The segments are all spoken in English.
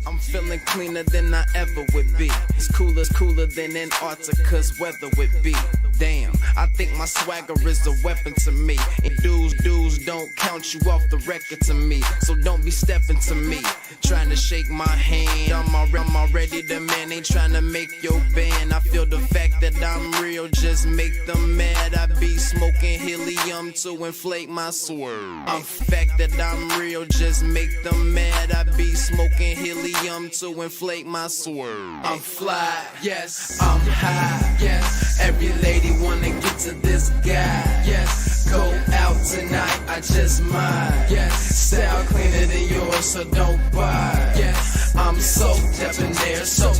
I'm feeling cleaner than I ever would be. It's cooler than Antarctica's weather would be. Damn, I think my swagger is a weapon to me. And dudes don't count you off the record to me. So don't be stepping to me, trying to shake my hand. I'm already the man, ain't trying to make your band. I feel the fact that I'm real, just make them mad. I be smoking helium to inflate my swerve. I'm fact that I'm real, just make them mad. I be smoking helium to inflate my swerve. I'm fly, yes, I'm high, yes. Every lady wanna get to this guy, yes. Go out tonight, I just might, yes. Style cleaner than yours, so don't buy, yes. I'm so debonair, so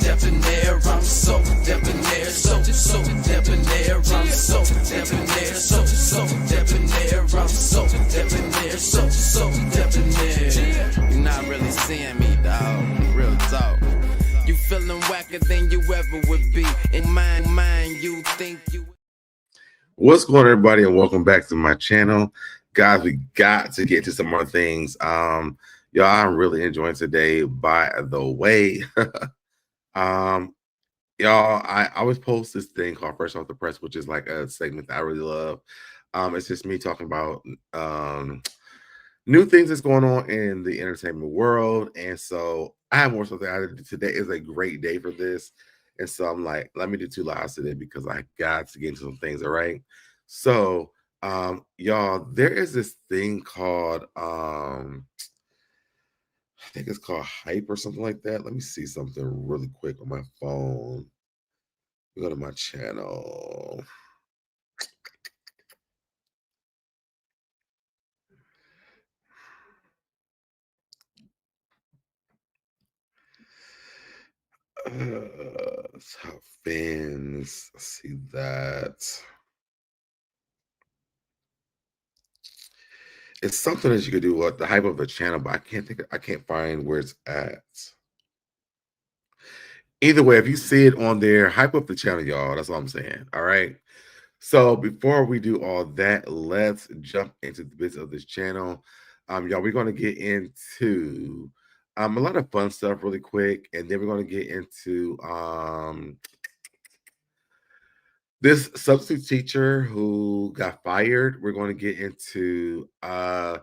debonair. I'm so debonair, so debonair. I'm so debonair, so debonair. I'm so debonair, so debonair. You're not really seeing me, dog. Real talk. You feeling whacker than you ever would be. In mind, you think you. What's going on, everybody, and welcome back to my channel. Guys, we got to get to some more things. Y'all, I'm really enjoying today, by the way. Y'all, I always post this thing called Fresh Off the Press, which is like a segment that I really love. It's just me talking about new things that's going on in the entertainment world. And so I have more stuff that I did. Today is a great day for this. And so I'm like, let me do 2 lives today because I got to get into some things, all right? So, y'all, there is this thing called, I think it's called Hype or something like that. Let me see something really quick on my phone. Go to my channel. Top fans, see that. It's something that you could do with the hype of a channel, but I can't find where it's at. Either way, if you see it on there, hype up the channel, y'all. That's all I'm saying. All right. So before we do all that, let's jump into the bits of this channel. Y'all, we're going to get into a lot of fun stuff really quick, and then we're going to get into this substitute teacher who got fired. We're going to get into I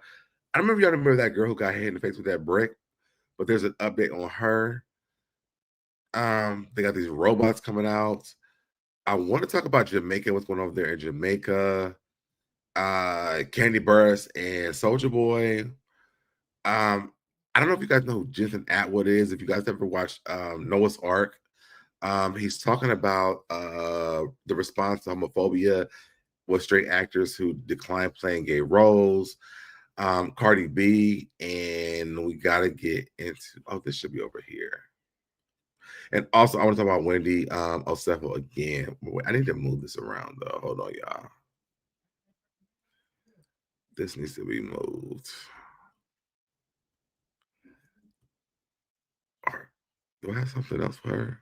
don't remember, y'all remember that girl who got hit in the face with that brick, but there's an update on her. They got these robots coming out. I want to talk about Jamaica, what's going on over there in Jamaica. Kandi, Burruss, and Soulja Boy. I don't know if you guys know who Jensen Atwood is. If you guys ever watched Noah's Ark, he's talking about the response to homophobia with straight actors who decline playing gay roles. Cardi B, and we got to get into, oh, this should be over here. And also, I want to talk about Wendy Osefo again. Wait, I need to move this around, though. Hold on, y'all. This needs to be moved. All right. Do I have something else for her?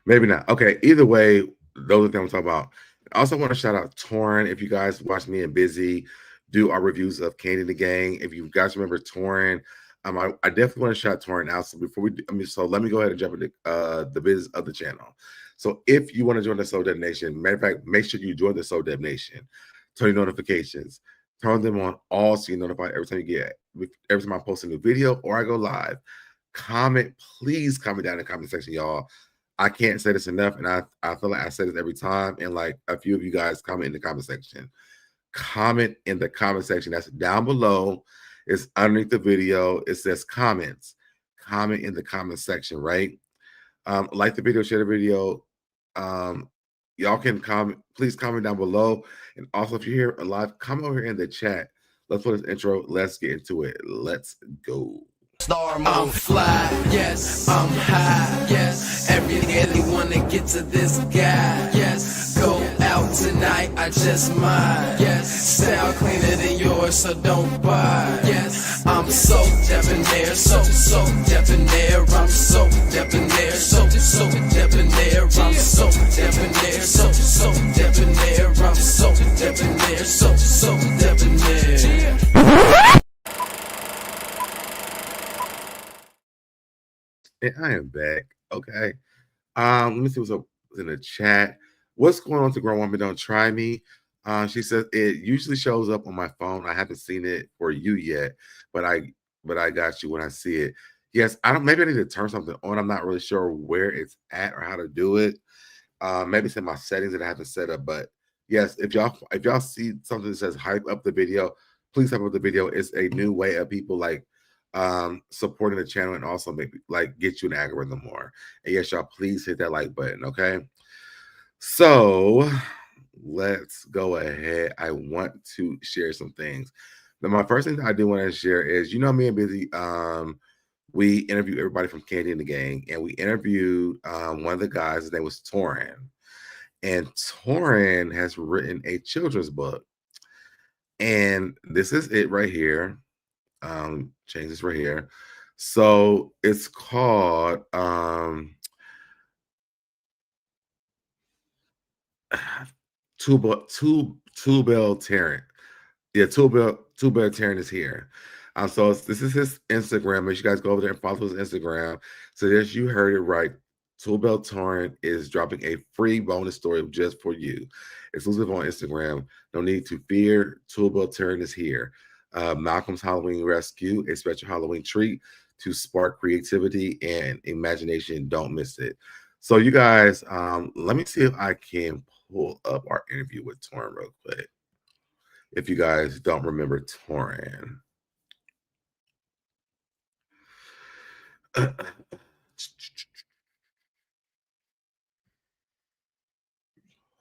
Maybe not. Okay, either way, those are the things I'm talking about. I also want to shout out Torn. If you guys watch me and Busy do our reviews of Kandi and the Gang, if you guys remember Torn, I definitely want to shout Torn out. So before we do, so let me go ahead and jump into the business of the channel. So if you want to join the SoDeb Nation, matter of fact, make sure you join the SoDeb Nation. Turn your notifications, turn them on all so you're notified every time I post a new video or I go live. Comment, please comment down in the comment section, y'all. I can't say this enough, and I feel like I say this every time, and like a few of you guys comment in the comment section. Comment in the comment section. That's down below. It's underneath the video. It says comments. Comment in the comment section, right? Like the video, share the video. Y'all can comment. Please comment down below. And also, if you're here live, come over here in the chat. Let's put this intro. Let's get into it. Let's go. I'm fly, yes, I'm high, yes. Every wanna get to this guy, yes. Go out tonight, I just might, yes. Style cleaner than yours, so don't buy, yes. I'm so debonair, so debonair. I'm so debonair, so debonair. I'm so debonair, so debonair. I'm so debonair, so debonair. And I am back. Okay. Let me see what's up in the chat. What's going on to grown woman? Don't try me. She says it usually shows up on my phone. I haven't seen it for you yet, but I got you when I see it. Yes, I don't. Maybe I need to turn something on. I'm not really sure where it's at or how to do it. Maybe it's in my settings that I haven't set up. But yes, if y'all see something that says hype up the video, please hype up the video. It's a new way of people like supporting the channel and also maybe like get you an algorithm more. And yes, y'all please hit that like button, okay? So let's go ahead. I want to share some things. Now, my first thing that I do want to share is, me and Busy, we interviewed everybody from Kandi and the Gang, and we interviewed one of the guys. His name was Torin, and Torin has written a children's book, and this is it right here. Change this right here. So it's called Two Bell Tarrant. Yeah, Two Bell Tarrant is here. So this is his Instagram. Make sure you guys go over there and follow his Instagram. So yes, you heard it right. Two Bell Tarrant is dropping a free bonus story just for you, exclusive on Instagram. No need to fear. Two Bell Tarrant is here. Malcolm's Halloween Rescue, a special Halloween treat to spark creativity and imagination. Don't miss it. So you guys, let me see if I can pull up our interview with Torrin real quick. If you guys don't remember Torrin.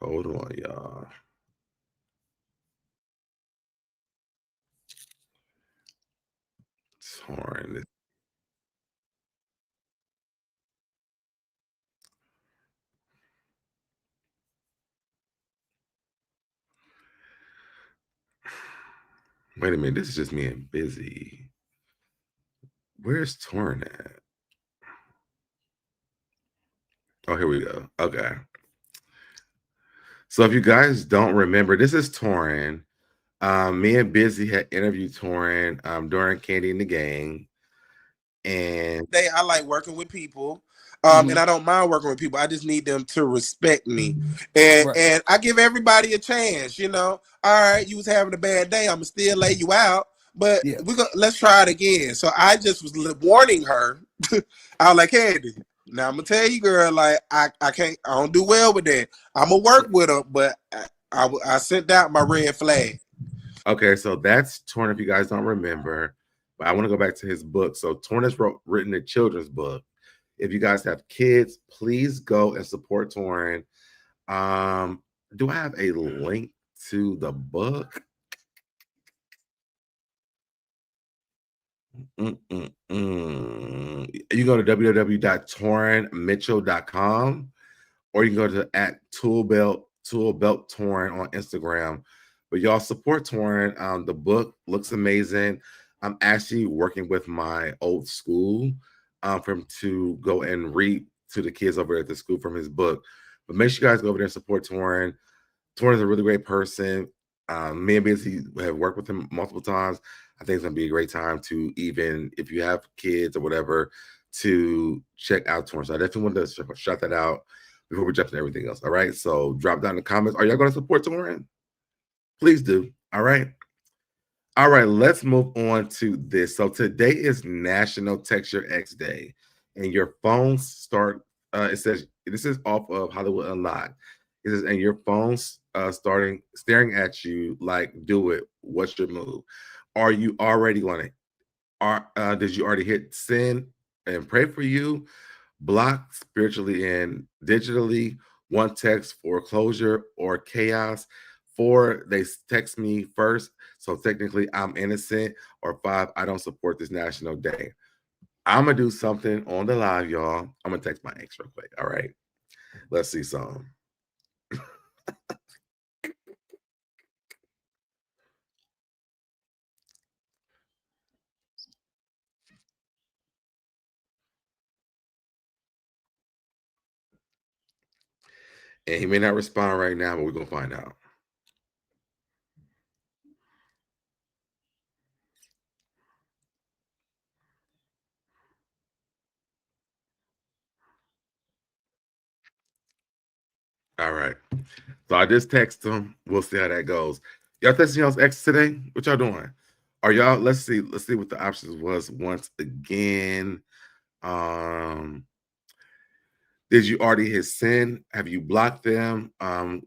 Hold on, y'all. Torrin. Wait a minute, this is just me and Busy. Where's Torrin at? Oh, here we go. Okay. So if you guys don't remember, this is Torrin. Me and Busy had interviewed Torrin during Kandi and the Gang. And I like working with people. And I don't mind working with people. I just need them to respect me. And I give everybody a chance, All right, you was having a bad day. I'ma still lay you out. But let's try it again. So I just was warning her. I was like, Kandi, now I'm gonna tell you, girl, like I don't do well with that. I'm gonna work with her, but I sent out my red flag. Okay, so that's Torn. If you guys don't remember, but I want to go back to his book. So Torn has written a children's book. If you guys have kids, please go and support Torn. Do I have a link to the book? You go to www.torrenmitchell.com, or you can go to at Toolbelt Torn on Instagram. But y'all support Torn. The book looks amazing. I'm actually working with my old school for him to go and read to the kids over at the school from his book. But make sure you guys go over there and support Torn. Torn is a really great person. Me and Busy have worked with him multiple times. I think it's gonna be a great time to, even if you have kids or whatever, to check out Torn. So I definitely wanted to shout that out before we jump into everything else. All right. So drop down in the comments. Are y'all gonna support Torn? Please do. All right. All right, let's move on to this. So today is National Text Your Ex Day, and your phones start. It says this is off of Hollywood Unlocked. It says, and your phone's staring at you like, do it. What's your move? Are you already on it? Did you already hit send and pray for you? Block spiritually and digitally. One text foreclosure or chaos. Four, they text me first, so technically I'm innocent. Or five, I don't support this national day. I'm gonna do something on the live, y'all. I'm gonna text my ex real quick. All right, let's see some. And he may not respond right now, but we're gonna find out. All right. So I just text them. We'll see how that goes. Y'all texting y'all's ex today? What y'all doing? Are y'all? Let's see what the options was once again. Did you already hit send? Have you blocked them? Said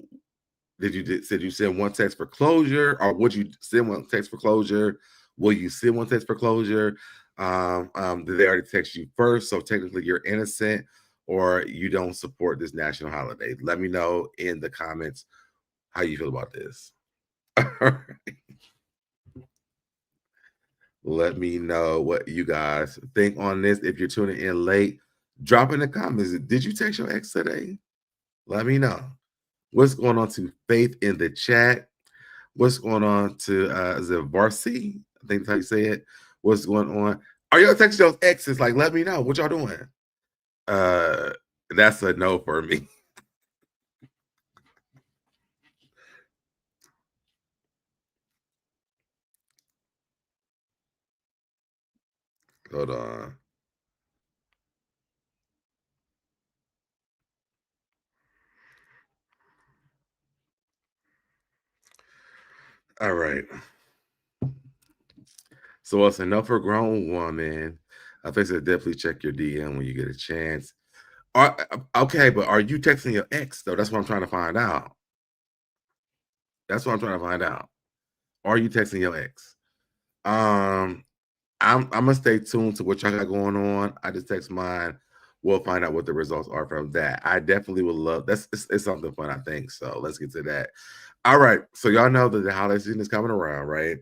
you send one text for closure, or would you send one text for closure? Will you send one text for closure? Did they already text you first? So technically you're innocent, or you don't support this national holiday. Let me know in the comments how you feel about this. Let me know what you guys think on this. If you're tuning in late, drop in the comments. Did you text your ex today? Let me know. What's going on to Faith in the chat? What's going on to is it Varsi? I think that's how you say it. What's going on? Are y'all texting those exes? Like, let me know what y'all doing. That's a no for me. Hold on. All right. So it's enough for a grown woman. I think so definitely check your DM when you get a chance. Okay, but are you texting your ex though? That's what I'm trying to find out. That's what I'm trying to find out. Are you texting your ex? I'm gonna stay tuned to what y'all got going on. I just text mine. We'll find out what the results are from that. I definitely would love it's something fun, I think. So let's get to that. All right. So y'all know that the holiday season is coming around, right?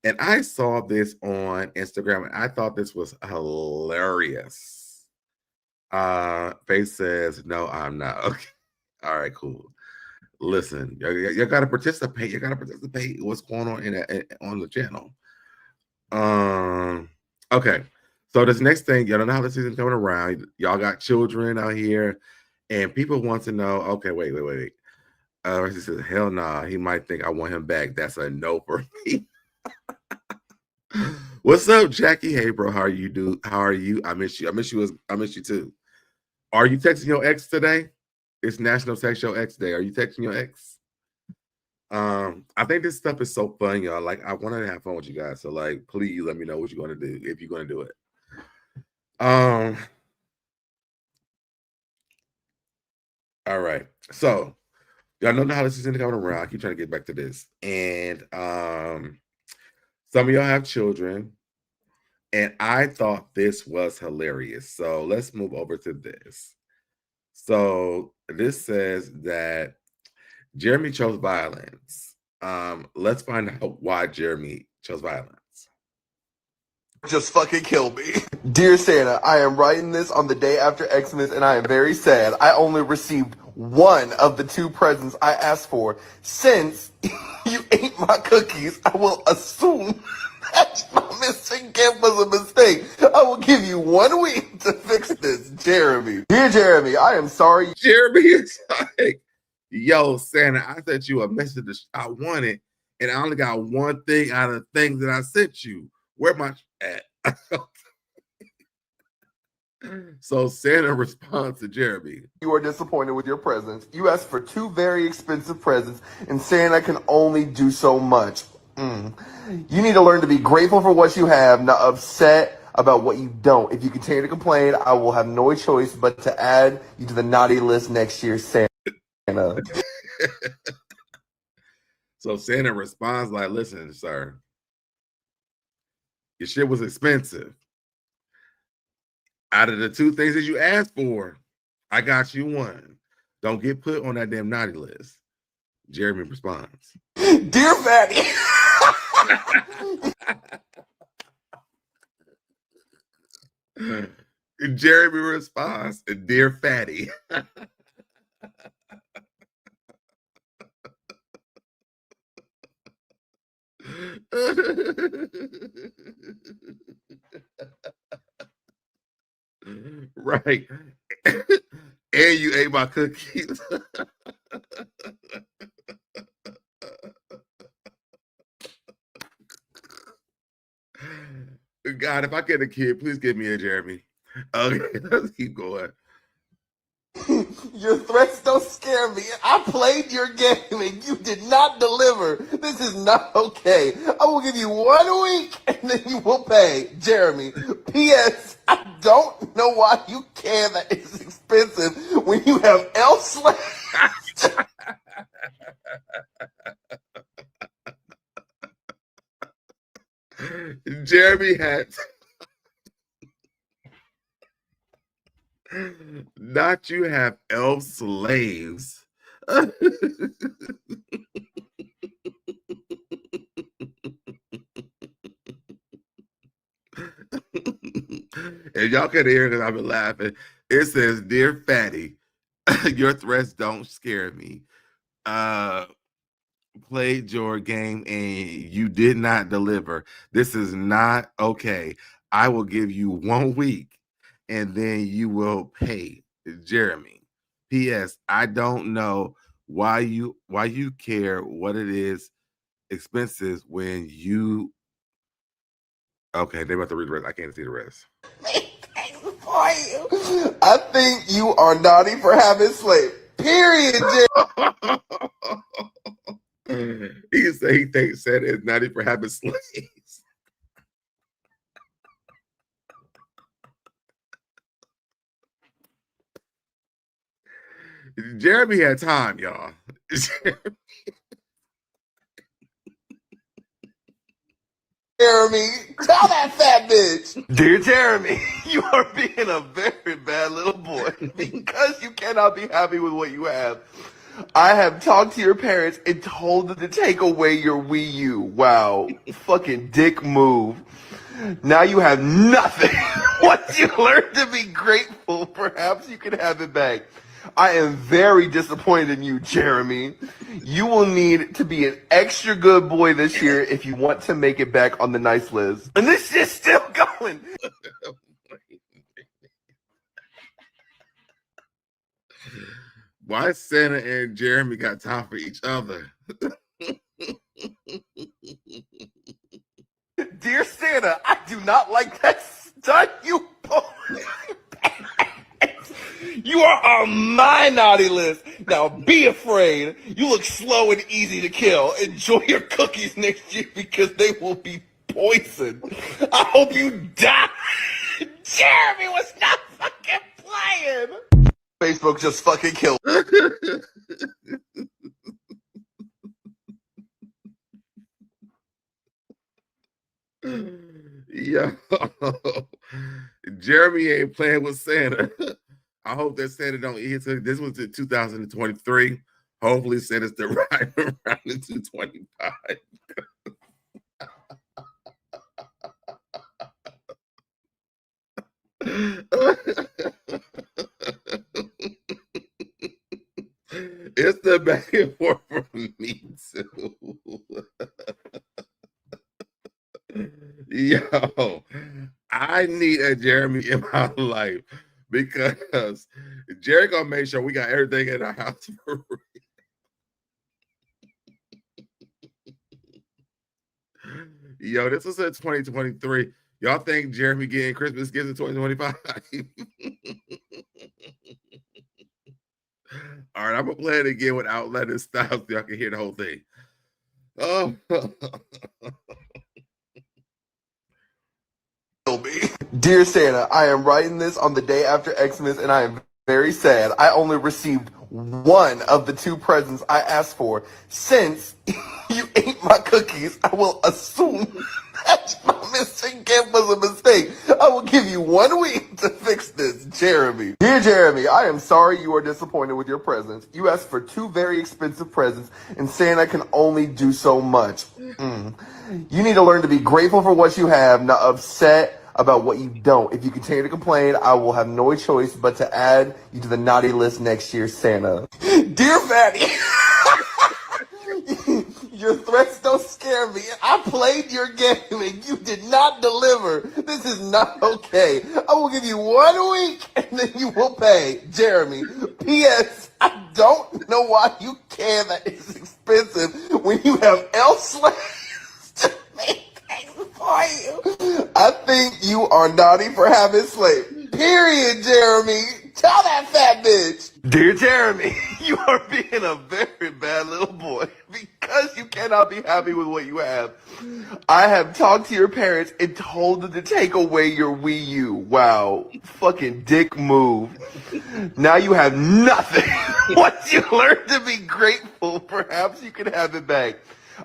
And I saw this on Instagram and I thought this was hilarious. Faith says, no, I'm not. Okay. All right, cool. Listen, you gotta participate. You gotta participate. What's going on on the channel? Okay. So this next thing, y'all know how the season's coming around. Y'all got children out here, and people want to know. Okay, wait. He says, "Hell nah." He might think I want him back. That's a no for me. What's up, Jackie? Hey, bro. How are you? How are you? I miss you. I miss you too. Are you texting your ex today? It's National Text Your Ex Day. Are you texting your ex? I think this stuff is so fun, y'all. Like, I want to have fun with you guys. So, like, please let me know what you're gonna do if you're gonna do it. All right. So, y'all know how this is coming around. I keep trying to get back to this, and some of y'all have children, and I thought this was hilarious. So let's move over to this. So this says that Jeremy chose violence. Let's find out why Jeremy chose violence. Just fucking kill me. Dear Santa, I am writing this on the day after Xmas and I am very sad. I only received one of the two presents I asked for. Since you ate my cookies, I will assume that my missing gift was a mistake. I will give you 1 week to fix this, Jeremy. Dear Jeremy, I am sorry. Jeremy is like, yo, Santa, I sent you a message I wanted, and I only got one thing out of the things that I sent you. Where my at? So Santa responds to Jeremy. You are disappointed with your presents. You asked for 2 very expensive presents, and Santa can only do so much. You need to learn to be grateful for what you have, not upset about what you don't. If you continue to complain, I will have no choice but to add you to the naughty list next year, Santa. So Santa responds like, listen, sir, your shit was expensive. Out of the 2 things that you asked for, I got you one. Don't get put on that damn naughty list. Jeremy responds, Dear Fatty. Jeremy responds, dear fatty. Right. And you ate my cookies. God, if I get a kid, please give me a Jeremy. Okay, let's keep going. Your threats don't scare me. I played your game and you did not deliver. This is not okay. I will give you 1 week and then you will pay. Jeremy. P.S. I don't know why you care that it's expensive when you have elf slaves. Jeremy had not you have elf slaves. And y'all can hear because I've been laughing. It says, "Dear Fatty, your threats don't scare me. Played your game and you did not deliver. This is not okay. I will give you 1 week and then you will pay. Jeremy. P.S. I don't know why you care what it is expenses when you." Okay, they're about to read the rest. I can't see the rest. For you. I think you are naughty for having slaves. Period, Jeremy. He said it's naughty for having slaves. Jeremy had time, y'all. Jeremy, tell that fat bitch. Dear Jeremy, you are being a very bad little boy because you cannot be happy with what you have. I have talked to your parents and told them to take away your Wii U. Wow. Fucking dick move. Now you have nothing. Once you learn to be grateful, perhaps you can have it back. I am very disappointed in you, Jeremy. You will need to be an extra good boy this year if you want to make it back on the nice list. And this shit's still going. Why Santa and Jeremy got time for each other? Dear Santa, I do not like that stunt you pulled. You are on my naughty list. Now be afraid. You look slow and easy to kill. Enjoy your cookies next year because they will be poisoned. I hope you die. Jeremy was not fucking playing. Facebook just fucking killed. Yo, Jeremy ain't playing with Santa. I hope that Santa don't eat. This was in 2023. Hopefully, Santa's still right around in 225. It's the back and forth for me too. Yo, I need a Jeremy in my life because Jerry gonna make sure we got everything in our house for free. Yo, this was in 2023. Y'all think Jeremy getting Christmas gifts in 2025? All right, I'm gonna play it again without letting it stop so y'all can hear the whole thing. Oh. Dear Santa, I am writing this on the day after Xmas and I am very sad. I only received one of the 2 presents I asked for. Since you ate my cookies, I will assume that my missing gift was a mistake. I will give you 1 week to fix this, Jeremy. Dear Jeremy, I am sorry you are disappointed with your presents. You asked for 2 very expensive presents and Santa can only do so much. You need to learn to be grateful for what you have, not upset about what you don't. If you continue to complain, I will have no choice but to add you to the naughty list next year, Santa. Dear Fatty, your threats don't scare me. I played your game and you did not deliver. This is not okay. I will give you 1 week and then you will pay. Jeremy. P.S. I don't know why you care that it's expensive when you have elf slaves to make things for you. I think you are naughty for having slaves. Period, Jeremy. Tell that fat bitch. Dear Jeremy, you are being a very bad little boy because you cannot be happy with what you have. I have talked to your parents and told them to take away your Wii U. Wow. Fucking dick move. Now you have nothing. Once you learn to be grateful, perhaps you can have it back.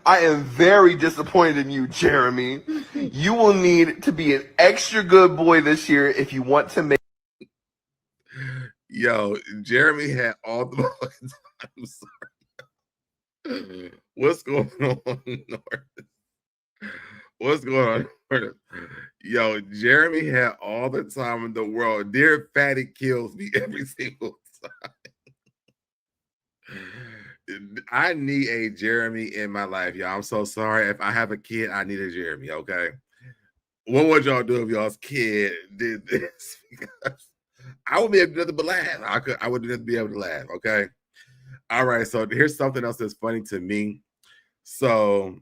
I am very disappointed in you, Jeremy. You will need to be an extra good boy this year if you want to make. Yo, Jeremy had all the. I'm sorry. What's going on, North? What's going on, North? Yo, Jeremy had all the time in the world. Dear Fatty kills me every single time. I need a Jeremy in my life, y'all. I'm so sorry. If I have a kid, I need a Jeremy, okay? What would y'all do if y'all's kid did this? Because I would be able to do nothing but laugh. I would be able to laugh, okay? All right, so here's something else that's funny to me. So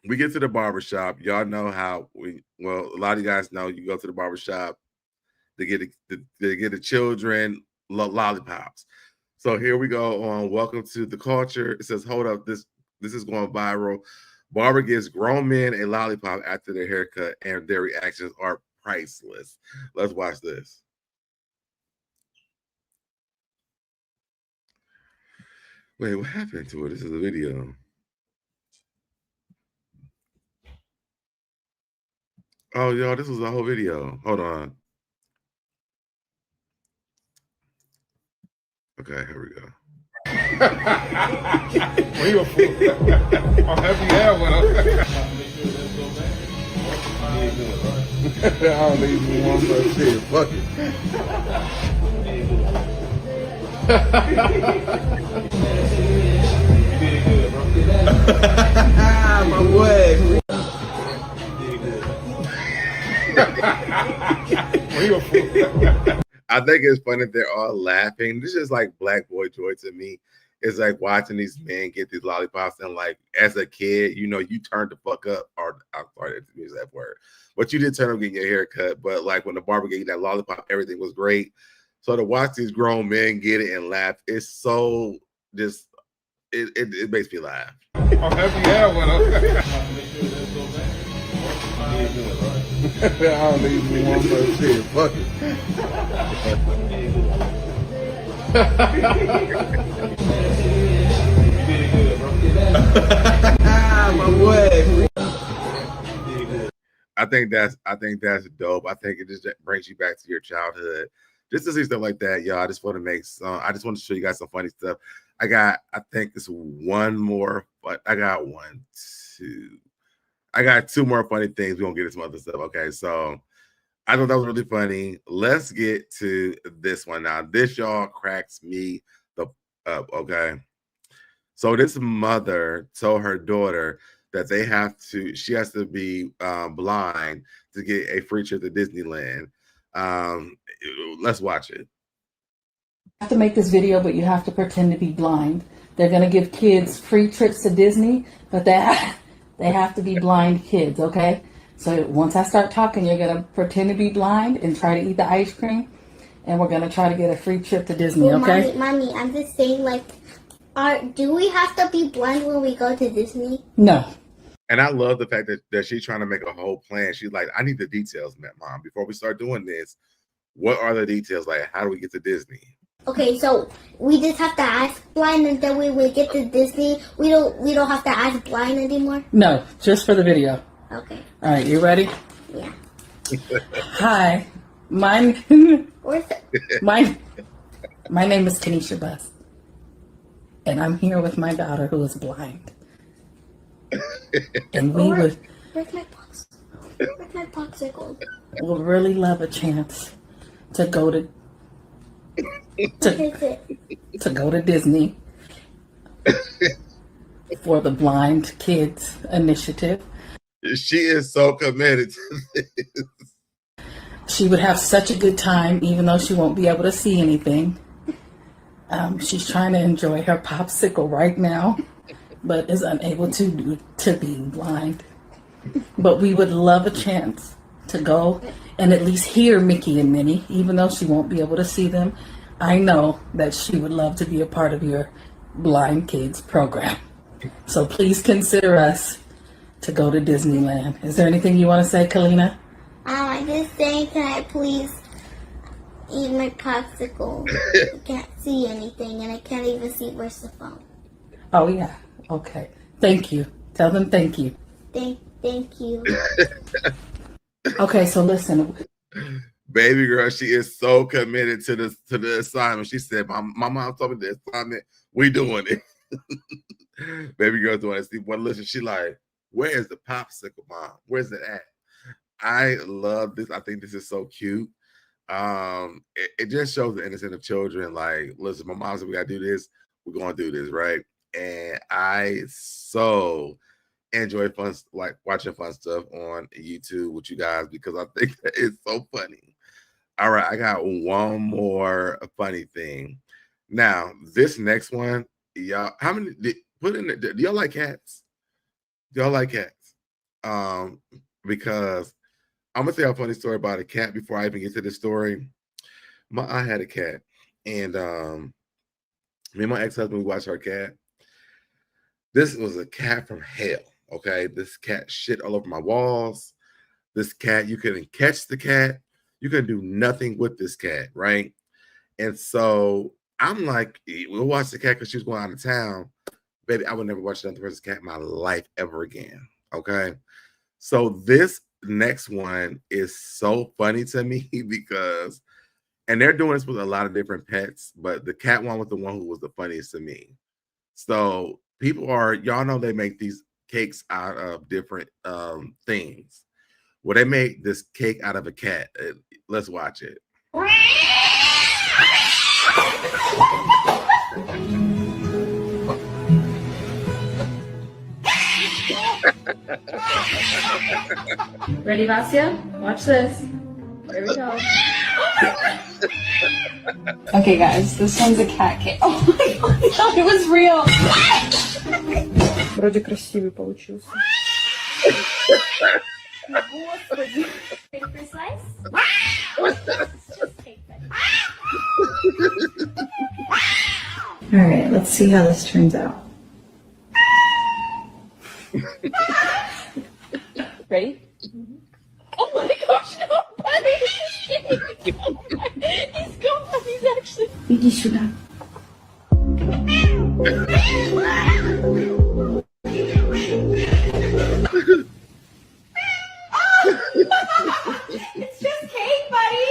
we get to the barbershop. Y'all know how a lot of you guys know you go to the barbershop to get the children lollipops. So here we go on Welcome to the Culture. It says, hold up, this is going viral. Barber gives grown men a lollipop after their haircut, and their reactions are priceless. Let's watch this. Wait, what happened to it? This is a video. Oh, y'all, this was a whole video. Hold on. Okay, here we go. Well, you a fool. I'm happy you have one. I don't even want to shit. Fuck it. My boy. Well, you a fool. I think it's funny that they're all laughing. This is like black boy joy to me. It's like watching these men get these lollipops, and like as a kid, you know, you turned the fuck up, or I'm sorry to use that word, but you did turn up getting your hair cut. But like when the barber gave you that lollipop, everything was great. So to watch these grown men get it and laugh, it's so just it makes me laugh. I'm happy you have one. I don't even want to shit. Fuck it. My boy. I think that's dope. I think it just brings you back to your childhood. Just to see stuff like that, y'all. I just want to show you guys some funny stuff. I think it's one more, but I got two more funny things. We're gonna get into some other stuff. Okay, so I thought that was really funny. Let's get to this one now. This, y'all, cracks me up. Okay, so this mother told her daughter that she has to be blind to get a free trip to Disneyland. Let's watch it. You have to make this video, but you have to pretend to be blind. They're gonna give kids free trips to Disney, but they have to be blind kids, okay? So once I start talking, you're gonna pretend to be blind and try to eat the ice cream, and we're gonna try to get a free trip to Disney, okay? Mommy, I'm just saying, like, do we have to be blind when we go to Disney? No. And I love the fact that she's trying to make a whole plan. She's like, I need the details, Mom. Before we start doing this, what are the details? Like, how do we get to Disney? Okay, so we just have to ask blind, and then when we get to Disney, we don't have to ask blind anymore? No, just for the video. Okay. All right, you ready? Yeah. Hi, my name is Tanisha Buss, and I'm here with my daughter who is blind. And where's my box? Where's my popsicle? Would really love a chance to go to Disney for the Blind Kids Initiative. She is so committed to this. She would have such a good time, even though she won't be able to see anything. She's trying to enjoy her popsicle right now, but is unable to being blind. But we would love a chance to go and at least hear Mickey and Minnie, even though she won't be able to see them. I know that she would love to be a part of your blind kids program. So please consider us to go to Disneyland. Is there anything you want to say, Kalina? I just saying, can I please eat my popsicle? I can't see anything, and I can't even see where's the phone. Oh, yeah. Okay. Thank you. Tell them thank you. Thank you. Okay, so listen. Baby girl, she is so committed to the assignment. She said, my mom told me the assignment, we doing it. Baby girl doing it. Well, listen, she like, where is the popsicle, mom? Where's it at? I love this. I think this is so cute. It just shows the innocence of children. Like, listen, my mom said we gotta do this. We're gonna do this, right? And I so enjoy fun, like watching fun stuff on YouTube with you guys because I think that it's so funny. All right, I got one more funny thing. Now, this next one, y'all, how many put in do y'all like cats? Do y'all like cats? Because I'm gonna tell a funny story about a cat before I even get to the story. I had a cat, and me and my ex-husband, we watched our cat. This was a cat from hell. Okay, this cat shit all over my walls. This cat, you couldn't catch the cat. You couldn't do nothing with this cat, right? And so I'm like, we'll watch the cat because she was going out of town. Baby, I would never watch another person's cat in my life ever again. Okay. So this next one is so funny to me because, and they're doing this with a lot of different pets, but the cat one was the one who was the funniest to me. So people are, y'all know they make these cakes out of different things. Well, they make this cake out of a cat. Let's watch it. Ready, Vasya? Watch this. Here we go. Okay, guys, this one's a cat cake. Oh my god, I thought it was real. Вроде красивый получился. Господи. Ready for a slice? All right, let's see how this turns out. Ready? Oh my gosh, no, buddy! He's gone. He's actually. Иди сюда. It's just cake, buddy.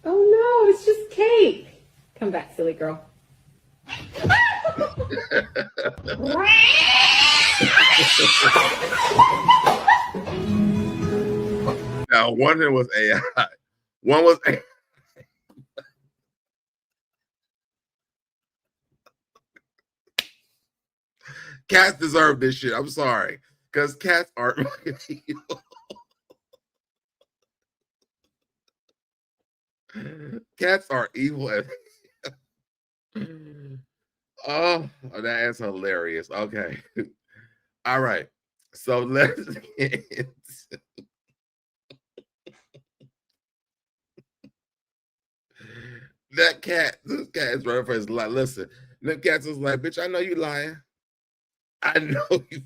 Oh no, it's just cake. Come back, silly girl. Now, one of them was AI. One was AI. Cats deserve this shit. I'm sorry. Because cats aren't evil. Cats are evil as oh, that is hilarious. Okay. All right. So let's get that cat. This cat is running for his life. Listen, them cats was like, bitch, I know you lying. I know you.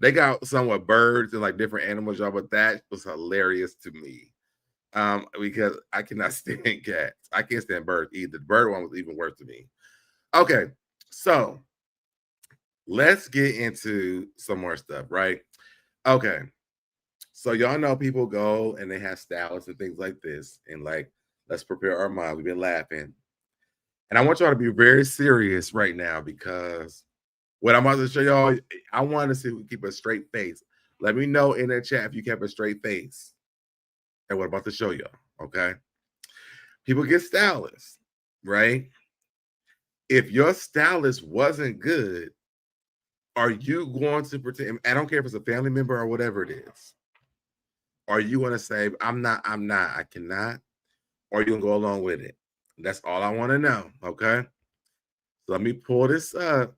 They got some with birds and like different animals, y'all, but that was hilarious to me. Because I cannot stand cats. I can't stand birds either. The bird one was even worse to me. Okay, so let's get into some more stuff, right? Okay, so y'all know people go and they have stylists and things like this, and like, let's prepare our mind. We've been laughing, and I want y'all to be very serious right now because what I'm about to show y'all, I want to see if we keep a straight face. Let me know in the chat if you kept a straight face. And what I'm about to show y'all, okay? People get stylists, right? If your stylist wasn't good, are you going to pretend? I don't care if it's a family member or whatever it is. Are you going to say, I'm not, I cannot? Or are you going to go along with it? That's all I want to know, okay? So let me pull this up.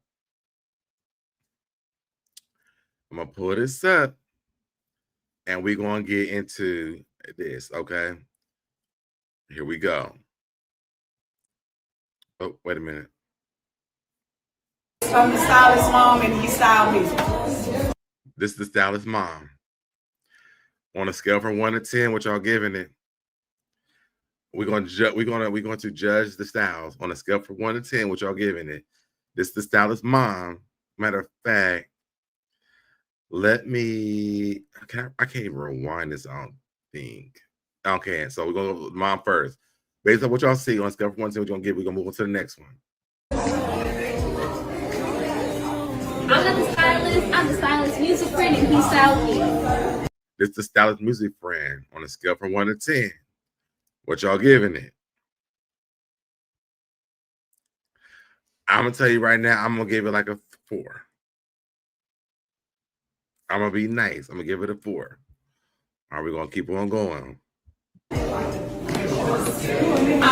I'm going to pull this up. and we're going to get into this, okay? Here we go. Oh, wait a minute. From the stylist mom, and he styled me. This is the stylist mom. On a scale from 1 to 10, what y'all giving it? We're going to judge the styles on a scale from 1 to 10. What y'all giving it? This is the stylist mom. Matter of fact, let me. I can't even rewind this. I don't think. Okay, so we're gonna go with mom first. Based on what y'all see on a scale from 1 to 10, what y'all gonna give? We're gonna move on to the next one. I'm not the stylist. I'm the stylist music friend, and he styled me. This is the stylist music friend on a scale from 1 to 10. What y'all giving it? I'm gonna tell you right now, I'm gonna give it like a 4. I'm gonna be nice. I'm gonna give it a 4. Are we gonna keep on going? I'm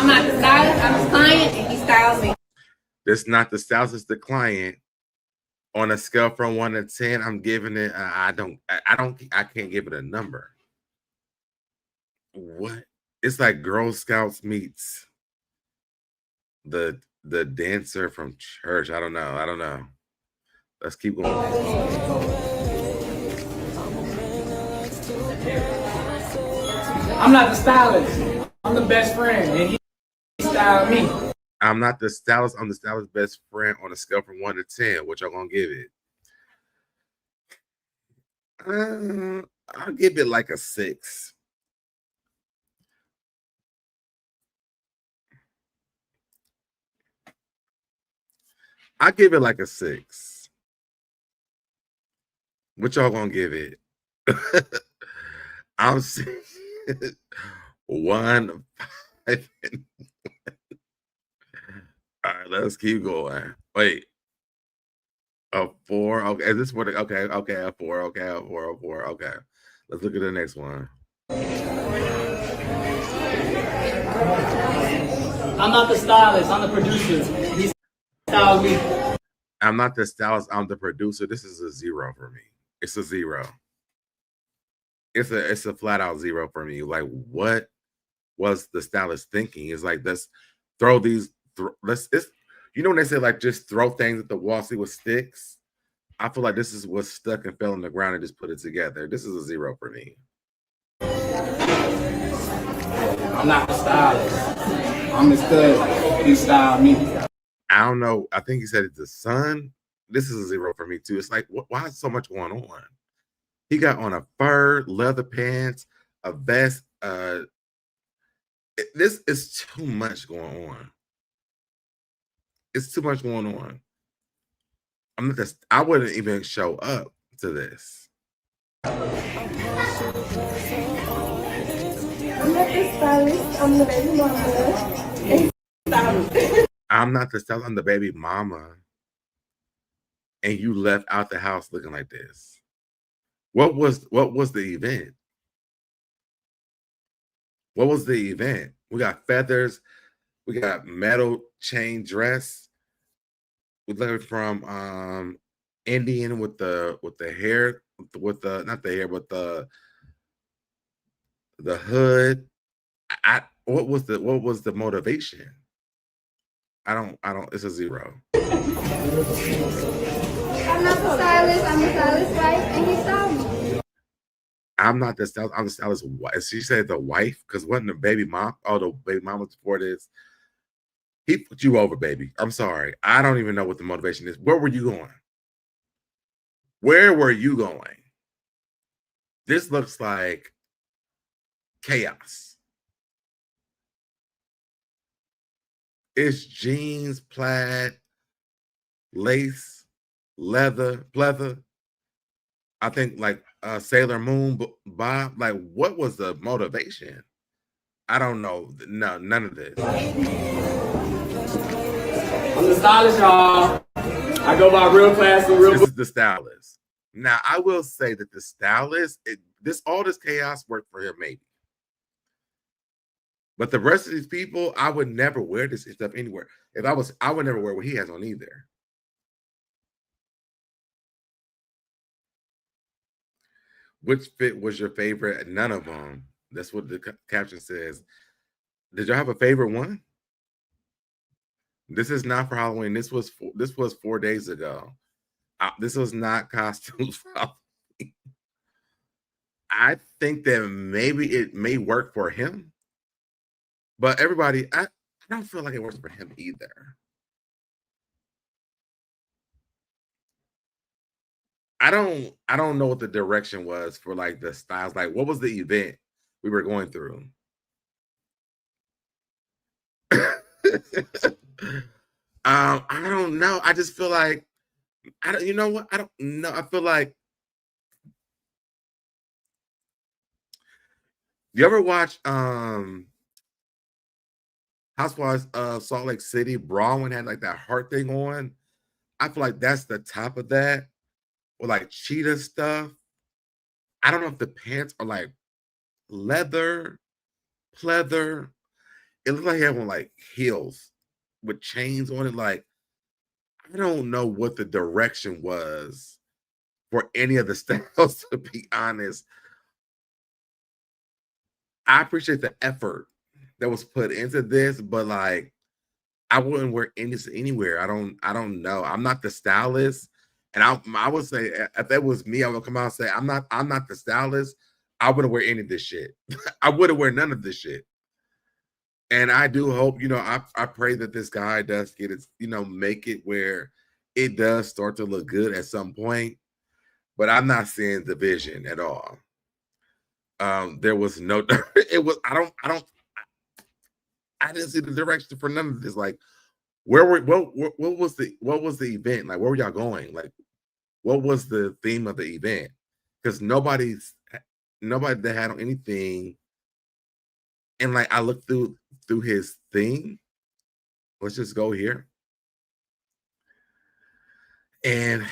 not the stylist. I'm his client, and he styles me. This is not the stylist, it's the client. On a scale from 1 to 10, I'm giving it. I can't give it a number. What? It's like Girl Scouts meets the dancer from church. I don't know. Let's keep going. I'm not the stylist. I'm the best friend, and he styled me. I'm not the stylist. I'm the stylist's best friend on a scale from 1 to 10. What y'all gonna give it? I'll give it like a 6. I give it like a 6. What y'all gonna give it? I'm saying 1, 5, and 1. All right, let's keep going. Wait, a 4. Okay, is this what? Okay, a 4. Okay, a 4. Okay, let's look at the next one. I'm not the stylist. I'm the producer. He styled me. I'm not the stylist. I'm the producer. This is a 0 for me. It's a 0. It's a flat out 0 for me. Like, what was the stylist thinking? It's like, let's throw these. You know when they say like just throw things at the wall, see what sticks. I feel like this is what stuck and fell on the ground and just put it together. This is a 0 for me. I'm not the stylist. I'm the stud. He styled me. I don't know. I think he said it's the son. This is a 0 for me too. It's like, why is so much going on? He got on a fur, leather pants, a vest. This is too much going on. It's too much going on. I wouldn't even show up to this. I'm not the stylist. I'm the baby mama. I'm not the stylist. I'm the baby mama. And you left out the house looking like this. What was the event? What was the event? We got feathers. We got metal chain dress. We learned from Indian with the hair, with the not the hair, but the hood. What was the motivation? I don't. It's a 0. I'm not the stylist. I'm the stylist's wife, and he styled me. I'm not the stylist. I'm the stylist's wife. She said the wife, because wasn't the baby mom? Oh, the baby mom was before this. He put you over, baby. I'm sorry. I don't even know what the motivation is. Where were you going? Where were you going? This looks like chaos. It's jeans, plaid, lace, leather, pleather. I think like Sailor Moon, Bob. Like, what was the motivation? I don't know. No, none of this. I'm the stylist, y'all. I go by real classy, real. This is the stylist. Now, I will say that the stylist, all this chaos worked for him, maybe. But the rest of these people, I would never wear this stuff anywhere. I would never wear what he has on either. Which fit was your favorite? None of them. That's what the caption says. Did y'all have a favorite one? This is not for Halloween. This was 4 days ago. This was not costumes for Halloween. I think that maybe it may work for him, but everybody, I don't feel like it works for him either. I don't know what the direction was for like the styles. Like, what was the event we were going through? I don't know. I just feel like you know what? I don't know. I feel like, you ever watch Housewives of Salt Lake City? Bronwyn had like that heart thing on. I feel like that's the top of that, or like cheetah stuff. I don't know if the pants are like leather, pleather. It looks like he had on like heels with chains on it. Like, I don't know what the direction was for any of the styles, to be honest. I appreciate the effort that was put into this, but like, I wouldn't wear this anywhere. I don't know. I'm not the stylist, and I would say if that was me, I would come out and say I'm not the stylist. I wouldn't wear any of this shit. I wouldn't wear none of this shit. And I do hope, I pray that this guy does get it, make it where it does start to look good at some point. But I'm not seeing the vision at all. There was no, it was, I didn't see the direction for none of this. Like, what was the event? Like, where were y'all going? Like, what was the theme of the event? Because nobody that had on anything. And like, I looked through his thing. Let's just go here. And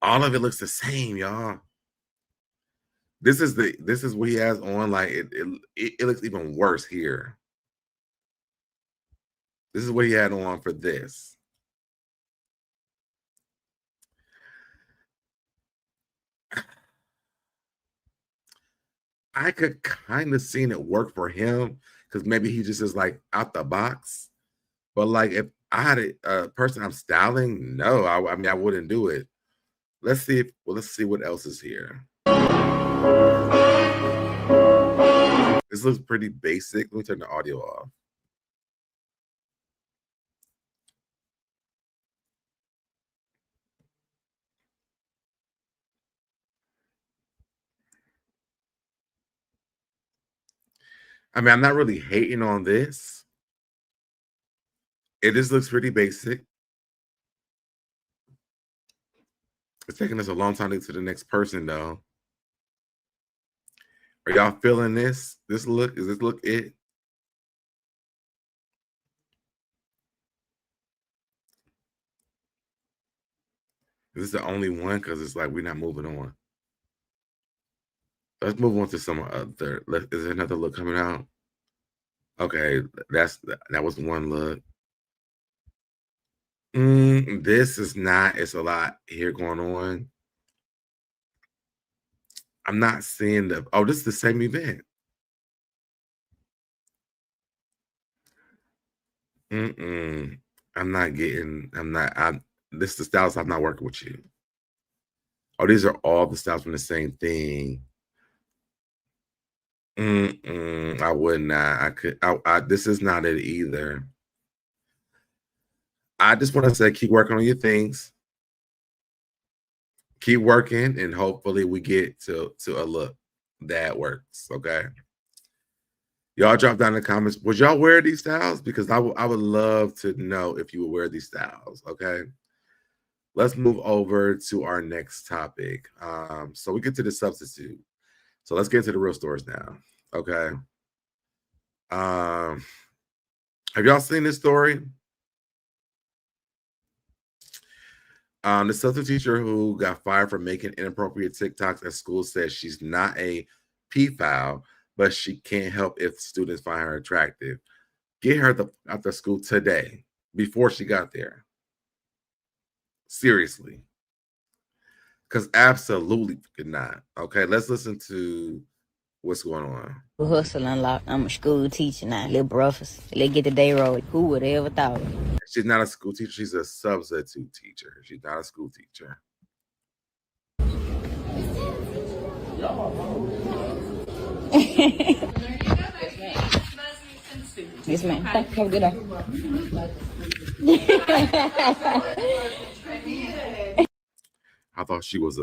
all of it looks the same, y'all. This is what he has on. Like, it looks even worse here. This is what he had on for this. I could kind of seen it work for him because maybe he just is like out the box. But like, if I had a person I'm styling, no, I mean, I wouldn't do it. Let's see what else is here. This looks pretty basic. Let me turn the audio off. I mean, I'm not really hating on this. It just looks pretty basic. It's taking us a long time to get to the next person, though. Are y'all feeling this? This look? Is this look it? Is this the only one? Because it's like we're not moving on. Let's move on to some other. Is there another look coming out? Okay, that was one look. This is not. It's a lot here going on. I'm not seeing the. Oh, this is the same event. I'm not getting. This is the styles. I'm not working with you. Oh, these are all the styles from the same thing. I would not. I could. This is not it either. I just want to say, keep working on your things. Keep working, and hopefully we get to a look that works. Okay. Y'all drop down in the comments. Would y'all wear these styles? Because I would love to know if you would wear these styles. Okay. Let's move over to our next topic. So we get to the substitute. So let's get to the real stores now. Okay. Have y'all seen this story? The substitute teacher who got fired for making inappropriate TikToks at school says she's not a pedophile, but she can't help if students find her attractive. Get her out the school today, before she got there. Seriously. Because absolutely could not. Okay, let's listen to what's going on. Hustle unlocked. I'm a school teacher now. Little Burruss. Let's get the day roll. Who would have ever thought? She's not a school teacher. She's a substitute teacher. She's not a school teacher. Yes, ma'am. Have a good day. I thought she was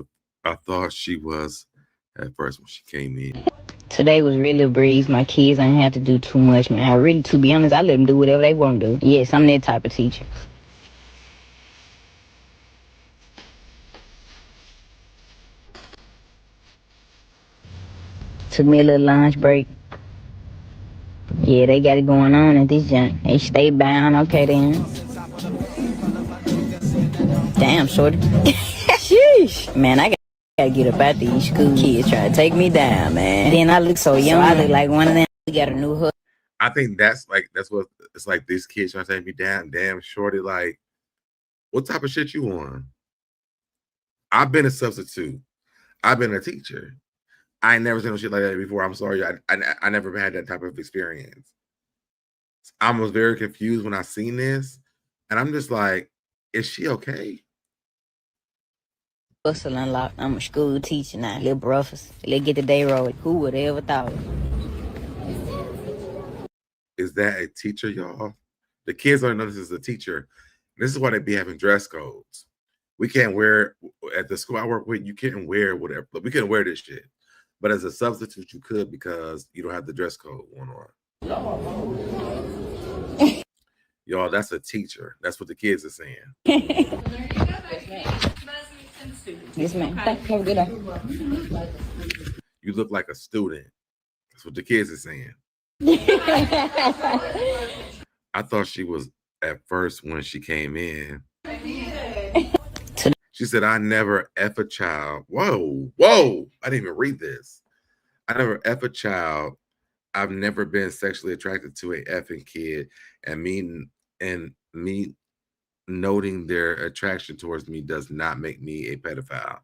at first when she came in. Today was really a breeze. My kids ain't have to do too much, man. I really, to be honest, I let them do whatever they want to do. Yes, I'm that type of teacher. Took me a little lunch break. Yeah, they got it going on at this junk. They stay bound. Okay, then. Damn, shorty. Sheesh. Man, I gotta get up out these school kids try to take me down, man. Then I look so young. I look like one of them. We got a new hood. I think that's what it's like. These kids trying to take me down. Damn, shorty. Like, what type of shit you on? I've been a substitute. I've been a teacher. I ain't never seen no shit like that before. I'm sorry. I never had that type of experience. I was very confused when I seen this. And I'm just like, is she okay? Hustle unlocked. I'm a school teacher now. Little Burruss. Let's get the day roll. Who would have ever thought? Is that a teacher, y'all? The kids don't know this is a teacher. This is why they be having dress codes. We can't wear, at the school I work with, you can't wear whatever. But we can't wear this shit. But as a substitute, you could because you don't have the dress code going on. Y'all, that's a teacher. That's what the kids are saying. Yes, ma'am. Have a good day. You look like a student. That's what the kids are saying. I thought she was at first when she came in. She said, I never F a child. Whoa. I didn't even read this. I never F a child. I've never been sexually attracted to a effing kid, and me noting their attraction towards me does not make me a pedophile.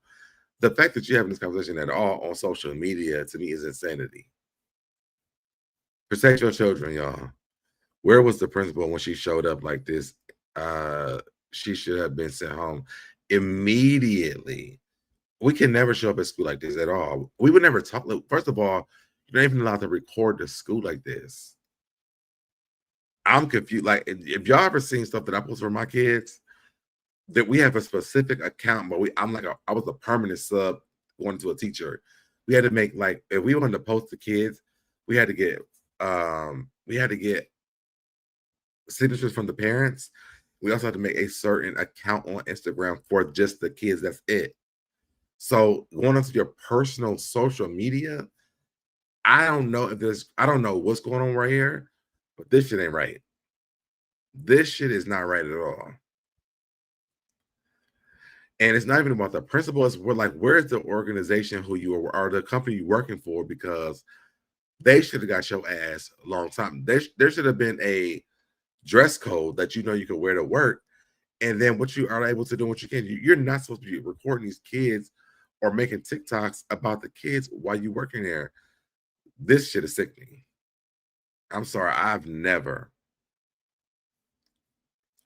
The fact that you're having this conversation at all on social media, to me, is insanity. Protect your children, y'all. Where was the principal when she showed up like this? She should have been sent home immediately. We can never show up at school like this at all. We would never talk. First of all, you're not even allowed to record the school like this. I'm confused. Like, if y'all ever seen stuff that I post for my kids, that we have a specific account, but I was a permanent sub going to a teacher. We had to make, like, if we wanted to post the kids, we had to get signatures from the parents. We also had to make a certain account on Instagram for just the kids. That's it. So going onto your personal social media, I don't know what's going on right here, but this shit ain't right. This shit is not right at all. And it's not even about the principal. It's where's the organization who you are, or the company you're working for? Because they should have got your ass a long time. There should have been a dress code that you can wear to work. And then what you are able to do, what you can, you're not supposed to be recording these kids or making TikToks about the kids while you're working there. This shit is sickening. I'm sorry. I've never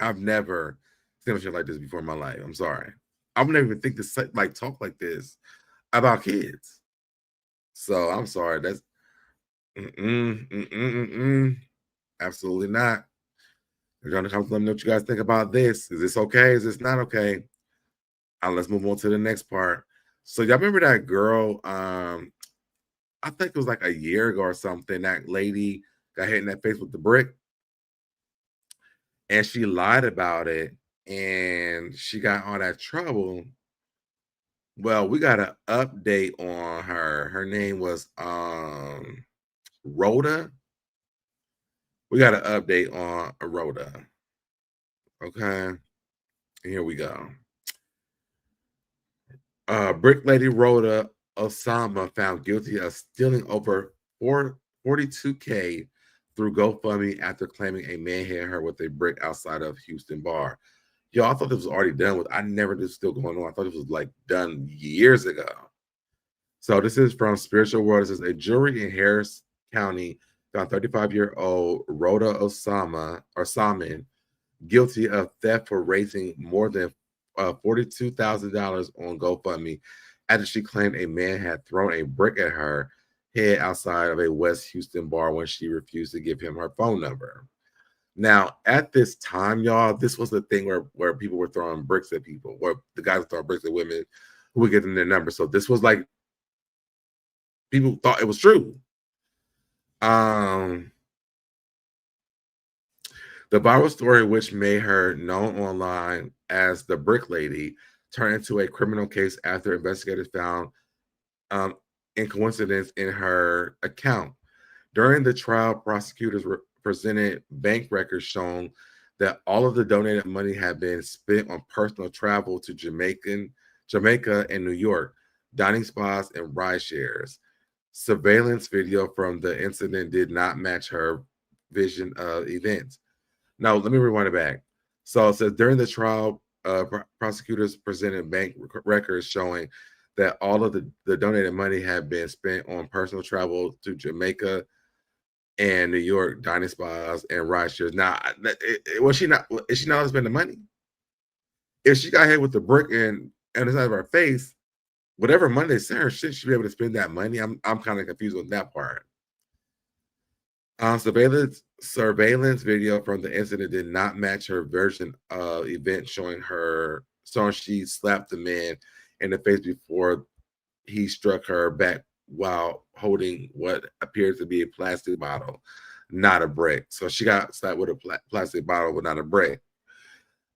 seen shit like this before in my life. I'm sorry. I would never even think to talk like this about kids. So I'm sorry. That's absolutely not. You're gonna come to let me know what you guys think about this. Is this okay? Is this not okay? Let's move on to the next part. So y'all remember that girl? I think it was like a year ago or something. That lady got hit in that face with the brick, and she lied about it, and she got all that trouble. Well, we got an update on her. Her name was Roda. We got an update on Roda. Okay, here we go. Brick lady Roda Osman found guilty of stealing over $42K through GoFundMe after claiming a man hit her with a brick outside of Houston bar. Yo, I thought this was already done with. I never knew this was still going on. I thought it was like done years ago. So this is from Spiritual World. It says a jury in Harris County found 35-year-old Roda Osman guilty of theft for raising more than $42,000 on GoFundMe after she claimed a man had thrown a brick at her head outside of a West Houston bar when she refused to give him her phone number. Now, at this time, y'all, this was the thing where people were throwing bricks at people, where the guys were throwing bricks at women who would give them their number. So this was like, people thought it was true. The viral story, which made her known online as the Brick Lady, turned into a criminal case after investigators found incoincidence in her account. During the trial, prosecutors presented bank records showing that all of the donated money had been spent on personal travel to Jamaica and New York, dining spas, and ride shares. Surveillance video from the incident did not match her vision of events. Now, let me rewind it back. So it says during the trial, prosecutors presented bank records showing that all of the donated money had been spent on personal travel to Jamaica and New York, dining spas, and ride shares. Now, is she not spending money? If she got hit with the brick and the side of her face, whatever money they sent her, should she be able to spend that money? I'm kind of confused on that part. Surveillance video from the incident did not match her version of events showing she slapped the man in the face before he struck her back while holding what appears to be a plastic bottle, not a brick. So she got slapped with a plastic bottle, but not a brick.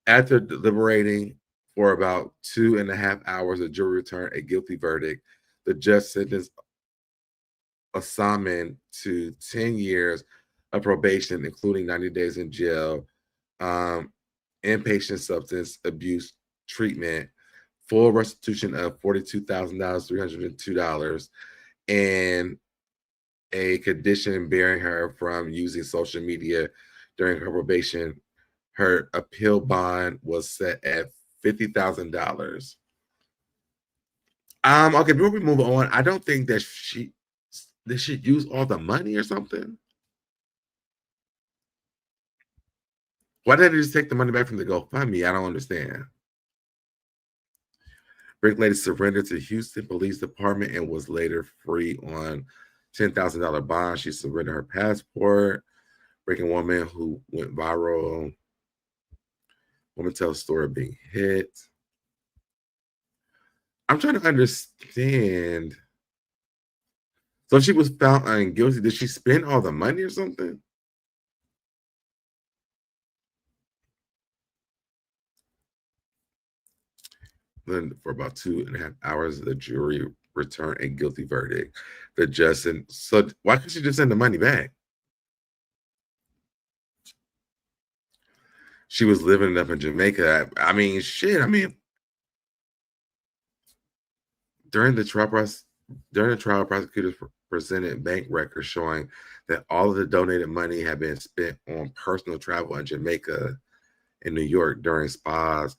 After deliberating for about 2.5 hours, the jury returned a guilty verdict. The judge sentenced Osman to 10 years of probation, including 90 days in jail, inpatient substance abuse treatment, full restitution of $42,000, $302, and a condition barring her from using social media during her probation. Her appeal bond was set at $50,000. Okay, before we move on, I don't think that she use all the money or something. Why didn't they just take the money back from the GoFundMe? I don't understand. Brick Lady surrendered to Houston Police Department and was later free on $10,000 bond. She surrendered her passport. Breaking Woman who went viral. Woman tells story of being hit. I'm trying to understand. So she was found guilty. Did she spend all the money or something? Then for about 2.5 hours, the jury returned a guilty verdict. The judge said, so why couldn't she just send the money back? She was living up in Jamaica. I mean, shit. I mean, during the trial, prosecutors presented bank records showing that all of the donated money had been spent on personal travel in Jamaica and New York during spas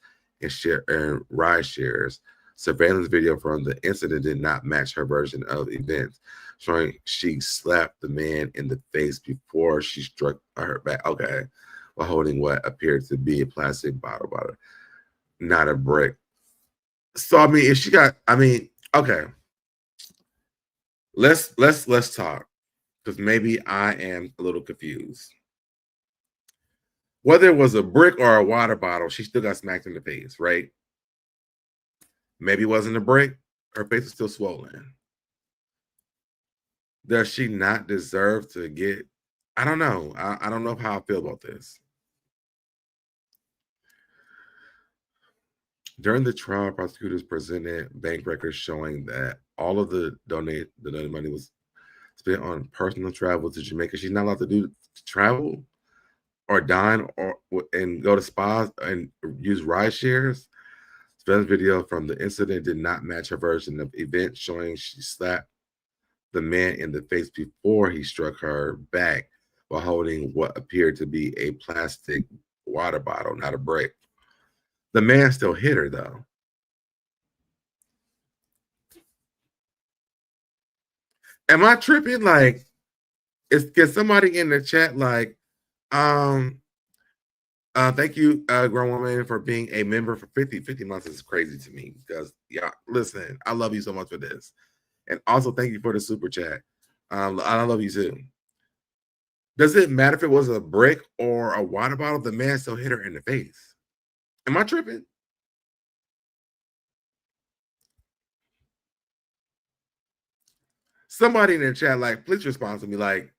and ride shares. Surveillance video from the incident did not match her version of events, showing she slapped the man in the face before she struck her back. Okay, while holding what appeared to be a plastic bottle, not a brick. So I mean, if she got, I mean, okay. Let's talk, because maybe I am a little confused. Whether it was a brick or a water bottle, she still got smacked in the face, right? Maybe it wasn't a brick. Her face is still swollen. Does she not deserve to get? I don't know. I don't know how I feel about this. During the trial, prosecutors presented bank records showing that all of the donated money was spent on personal travel to Jamaica. She's not allowed to travel or dine and go to spas and use ride shares. Surveillance video from the incident did not match her version of events, showing she slapped the man in the face before he struck her back while holding what appeared to be a plastic water bottle, not a brick. The man still hit her though. Am I tripping? Like, get somebody in the chat like, thank you, grown woman, for being a member for 50 months is crazy to me because, yeah, listen, I love you so much for this. And also thank you for the super chat. I love you too. Does it matter if it was a brick or a water bottle? The man still hit her in the face. Am I tripping? Somebody in the chat, like, please respond to me. Like,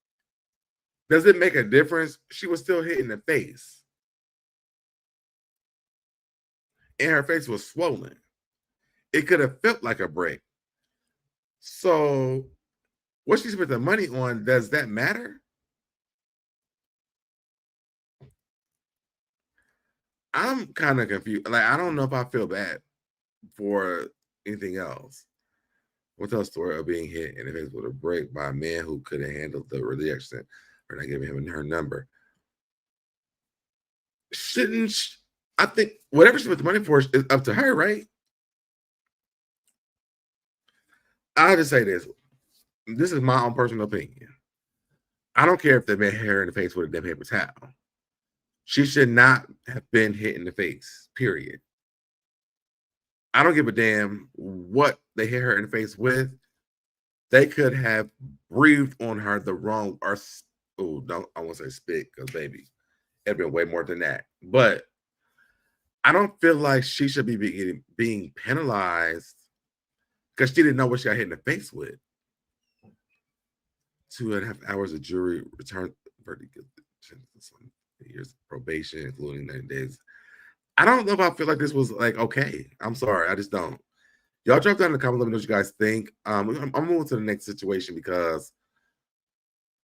does it make a difference? She was still hit in the face. And her face was swollen. It could have felt like a brick. So what she spent the money on, does that matter? I'm kind of confused. Like, I don't know if I feel bad for anything else. We'll tell a story of being hit in the face with a brick by a man who couldn't handle the reaction or not giving him her number. I think whatever she spent the money for is up to her, right? I'll just say this. This is my own personal opinion. I don't care if the man hit her in the face with a damn paper towel. She should not have been hit in the face, period. I don't give a damn what they hit her in the face with. They could have breathed on her the wrong, or, oh, no, I won't say spit, because baby, it'd been way more than that. But I don't feel like she should be being penalized because she didn't know what she got hit in the face with. 2.5 hours of jury returned verdict, years of probation, including 90 days. I don't know if I feel like this was like okay. I'm sorry, I just don't. Y'all drop down in the comments. Let me know what you guys think. I'm moving to the next situation because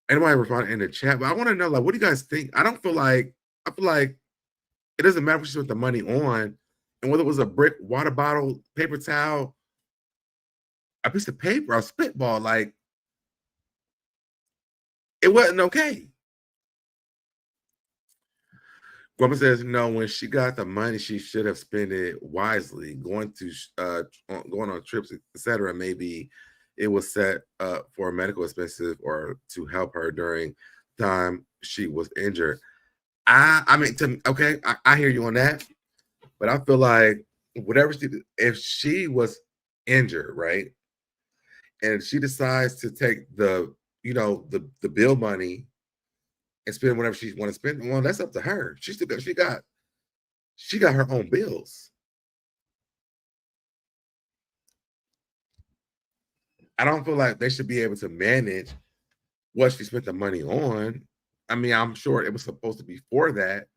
anybody responded in the chat, but I want to know, like, what do you guys think? I feel like it doesn't matter what she spent the money on, and whether it was a brick, water bottle, paper towel, a piece of paper, a spitball, like, it wasn't okay. Grandma says, no, when she got the money, she should have spent it wisely, going on trips, etc. Maybe it was set up for medical expenses or to help her during time she was injured. I mean, okay, I hear you on that, but I feel like whatever she did, if she was injured, right, and she decides to take the bill money and spend whatever she want to spend, well, that's up to her. She got her own bills. I don't feel like they should be able to manage what she spent the money on. I mean, I'm sure it was supposed to be for that,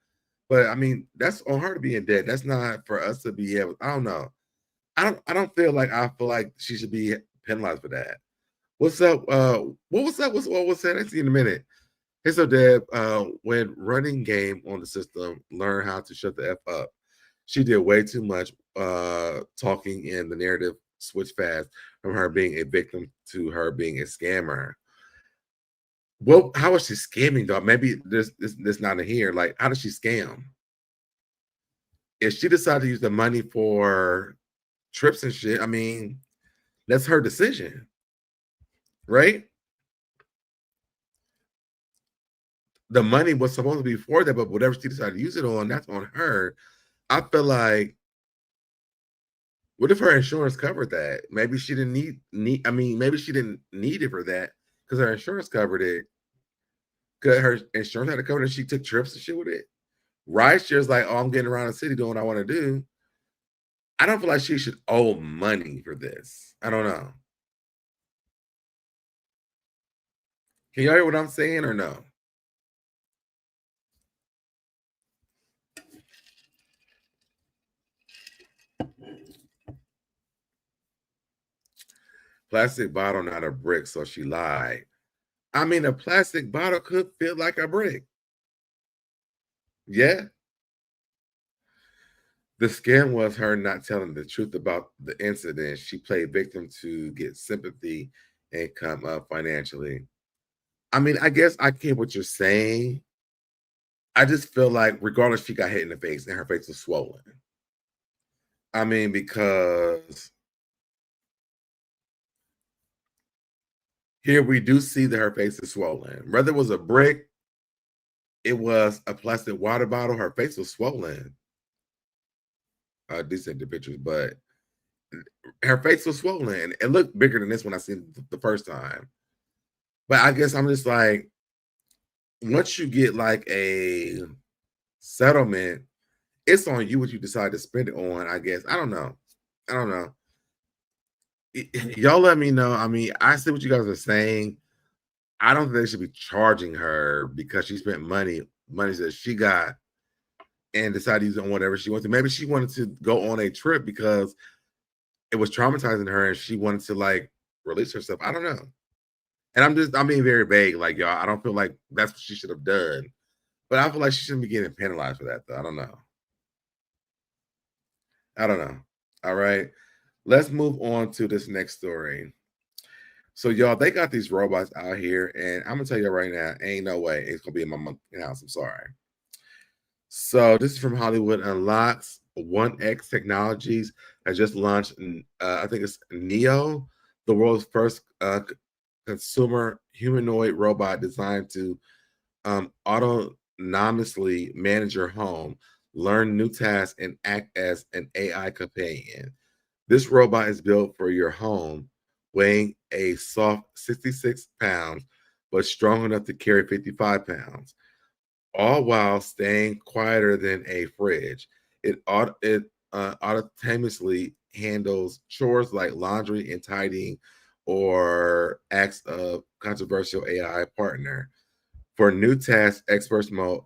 but I mean, that's on her to be in debt. That's not for us to be able. I don't know. I don't feel like she should be penalized for that. What's up? What was up? What was that? I see in a minute. Hey, so Deb, when running game on the system, learn how to shut the F up. She did way too much talking, and the narrative switched fast from her being a victim to her being a scammer. Well, how is she scamming, though? Maybe this not in here. Like, how does she scam? If she decided to use the money for trips and shit, I mean, that's her decision, right? The money was supposed to be for that, but whatever she decided to use it on, that's on her. I feel like, what if her insurance covered that? Maybe she didn't maybe she didn't need it for that because her insurance covered it. Because her insurance had to cover it and she took trips and shit with it. Rideshare's like, oh, I'm getting around the city doing what I want to do. I don't feel like she should owe money for this. I don't know. Can y'all hear what I'm saying or no? Plastic bottle, not a brick, so she lied. I mean, a plastic bottle could feel like a brick. Yeah. The scam was her not telling the truth about the incident. She played victim to get sympathy and come up financially. I mean, I guess I get what you're saying. I just feel like regardless, she got hit in the face and her face was swollen. I mean, because here we do see that her face is swollen. Whether it was a brick, it was a plastic water bottle, her face was swollen. Decent the pictures, but her face was swollen. It looked bigger than this when I seen it the first time. But I guess I'm just like, once you get like a settlement, it's on you what you decide to spend it on, I guess. I don't know. Y'all let me know. I mean, I see what you guys are saying. I don't think they should be charging her because she spent money that she got and decided to use it on whatever she wanted. Maybe she wanted to go on a trip because it was traumatizing her and she wanted to like release herself. I don't know. And I'm being very vague, like y'all. I don't feel like that's what she should have done. But I feel like she shouldn't be getting penalized for that, though. I don't know. All right. Let's move on to this next story. So, y'all, they got these robots out here, and I'm gonna tell you right now, ain't no way it's gonna be in my monkey house. I'm sorry. So, this is from Hollywood Unlocks. 1X Technologies has just launched, I think it's Neo, the world's first consumer humanoid robot designed to autonomously manage your home, learn new tasks, and act as an AI companion. This robot is built for your home, weighing a soft 66 pounds, but strong enough to carry 55 pounds, all while staying quieter than a fridge. It autonomously handles chores like laundry and tidying or acts of controversial AI partner. For new task expert mode,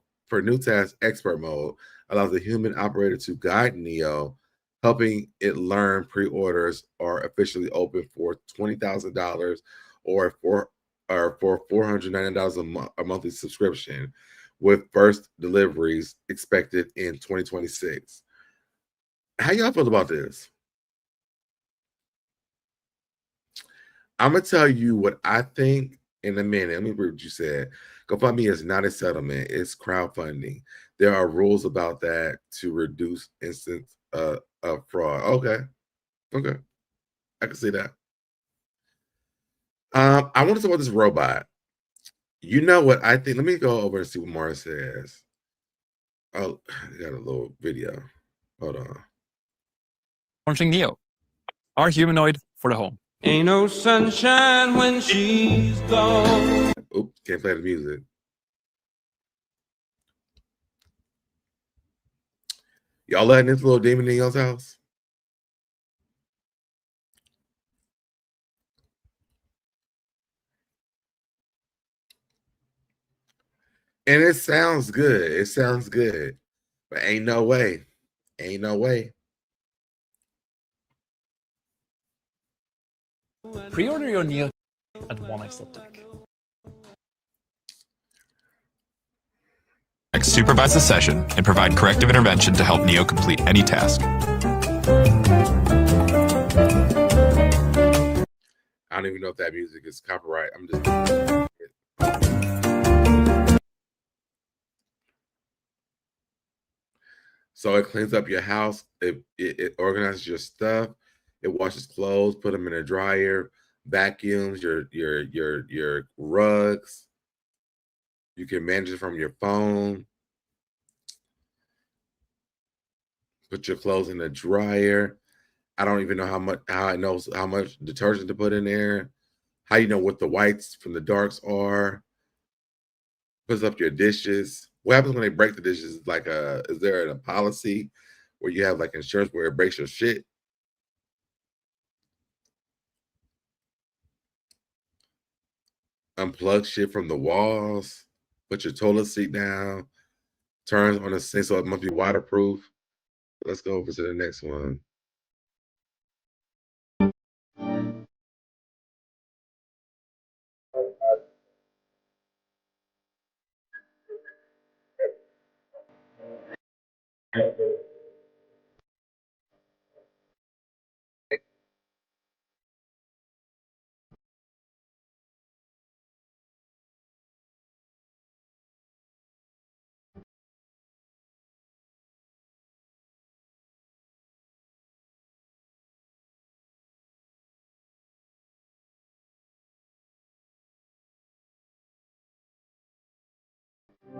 allows the human operator to guide Neo, helping it learn. Pre-orders are officially open for $20,000 or for $499 a monthly subscription, with first deliveries expected in 2026. How y'all feel about this? I'm gonna tell you what I think in a minute. Let me read what you said. GoFundMe is not a settlement, it's crowdfunding. There are rules about that to reduce instance of fraud. Okay. I can see that. I want to talk about this robot. You know what I think? Let me go over and see what Mara says. Oh, I got a little video. Hold on. Launching Neo, our humanoid for the home. Ain't no sunshine when she's gone. Oops, can't play the music. Y'all letting this little demon in y'all's house? And it sounds good. But ain't no way. Pre-order your Neo at 1x.tech. Supervise the session and provide corrective intervention to help Neo complete any task. I don't even know if that music is copyright. I'm just. So it cleans up your house. It organizes your stuff. It washes clothes, put them in a dryer, vacuums your rugs. You can manage it from your phone. Put your clothes in the dryer. I don't even know how it knows how much detergent to put in there. How you know what the whites from the darks are. Puts up your dishes. What happens when they break the dishes? Like is there a policy where you have like insurance where it breaks your shit? Unplug shit from the walls. Put your toilet seat down. Turns on the sink so it must be waterproof. Let's go over to the next one. Yo,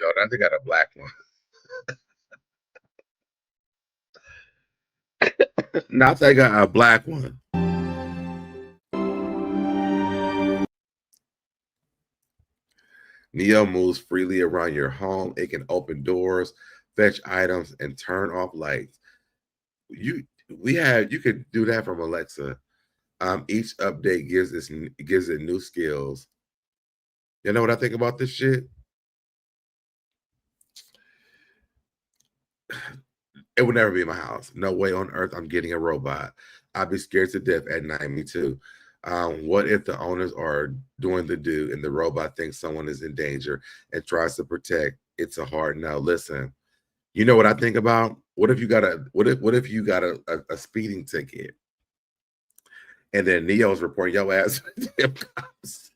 I think I got a black one. No, I think I got a black one. Neo moves freely around your home. It can open doors, fetch items, and turn off lights. You could do that from Alexa. Each update gives it new skills. You know what I think about this shit? It would never be in my house. No way on earth I'm getting a robot. I'd be scared to death at night. Me too. What if the owners are doing the do and the robot thinks someone is in danger and tries to protect? It's a hard no. Listen, you know what I think about? What if you got a speeding ticket and then Neo's reporting your ass to the cops?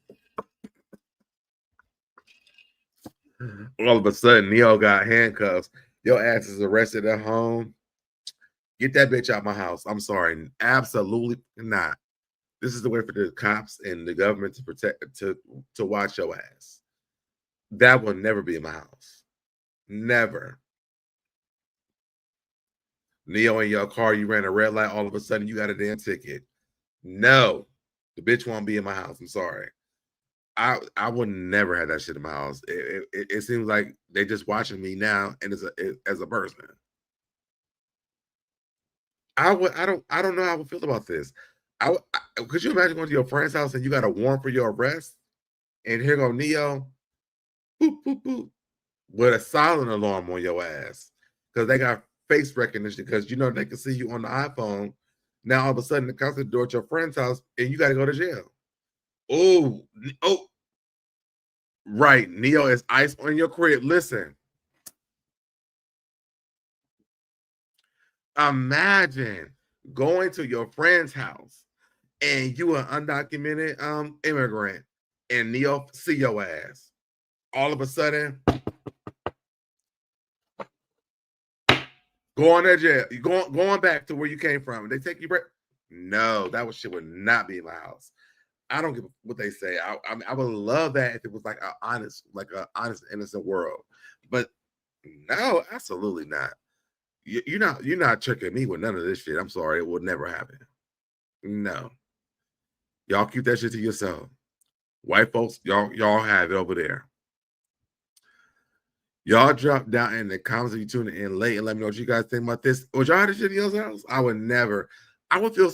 All of a sudden, Neo got handcuffs. Your ass is arrested at home. Get that bitch out my house. I'm sorry. Absolutely not. This is the way for the cops and the government to protect, to watch your ass. That will never be in my house. Never. Neo, in your car, you ran a red light. All of a sudden, you got a damn ticket. No. The bitch won't be in my house. I'm sorry. I would never have that shit in my house. It seems like they're just watching me now, and as a person. I don't know how I would feel about this. Could you imagine going to your friend's house and you got a warrant for your arrest, and here go Neo, boop boop boop, with a silent alarm on your ass because they got face recognition because they can see you on the iPhone. Now all of a sudden it comes to the door at your friend's house and you got to go to jail. Oh, right. Neo is ice on your crib. Listen. Imagine going to your friend's house and you an undocumented immigrant and Neo see your ass. All of a sudden, going to jail. You going back to where you came from. They take you back. No, that shit would not be in my house. I don't give what they say. I would love that if it was like an honest, innocent world. But no, absolutely not. You're not tricking me with none of this shit. I'm sorry, it will never happen. No. Y'all keep that shit to yourself. White folks, y'all have it over there. Y'all drop down in the comments if you tuning in late and let me know what you guys think about this. Would y'all have this shit in your house? I would never. I would feel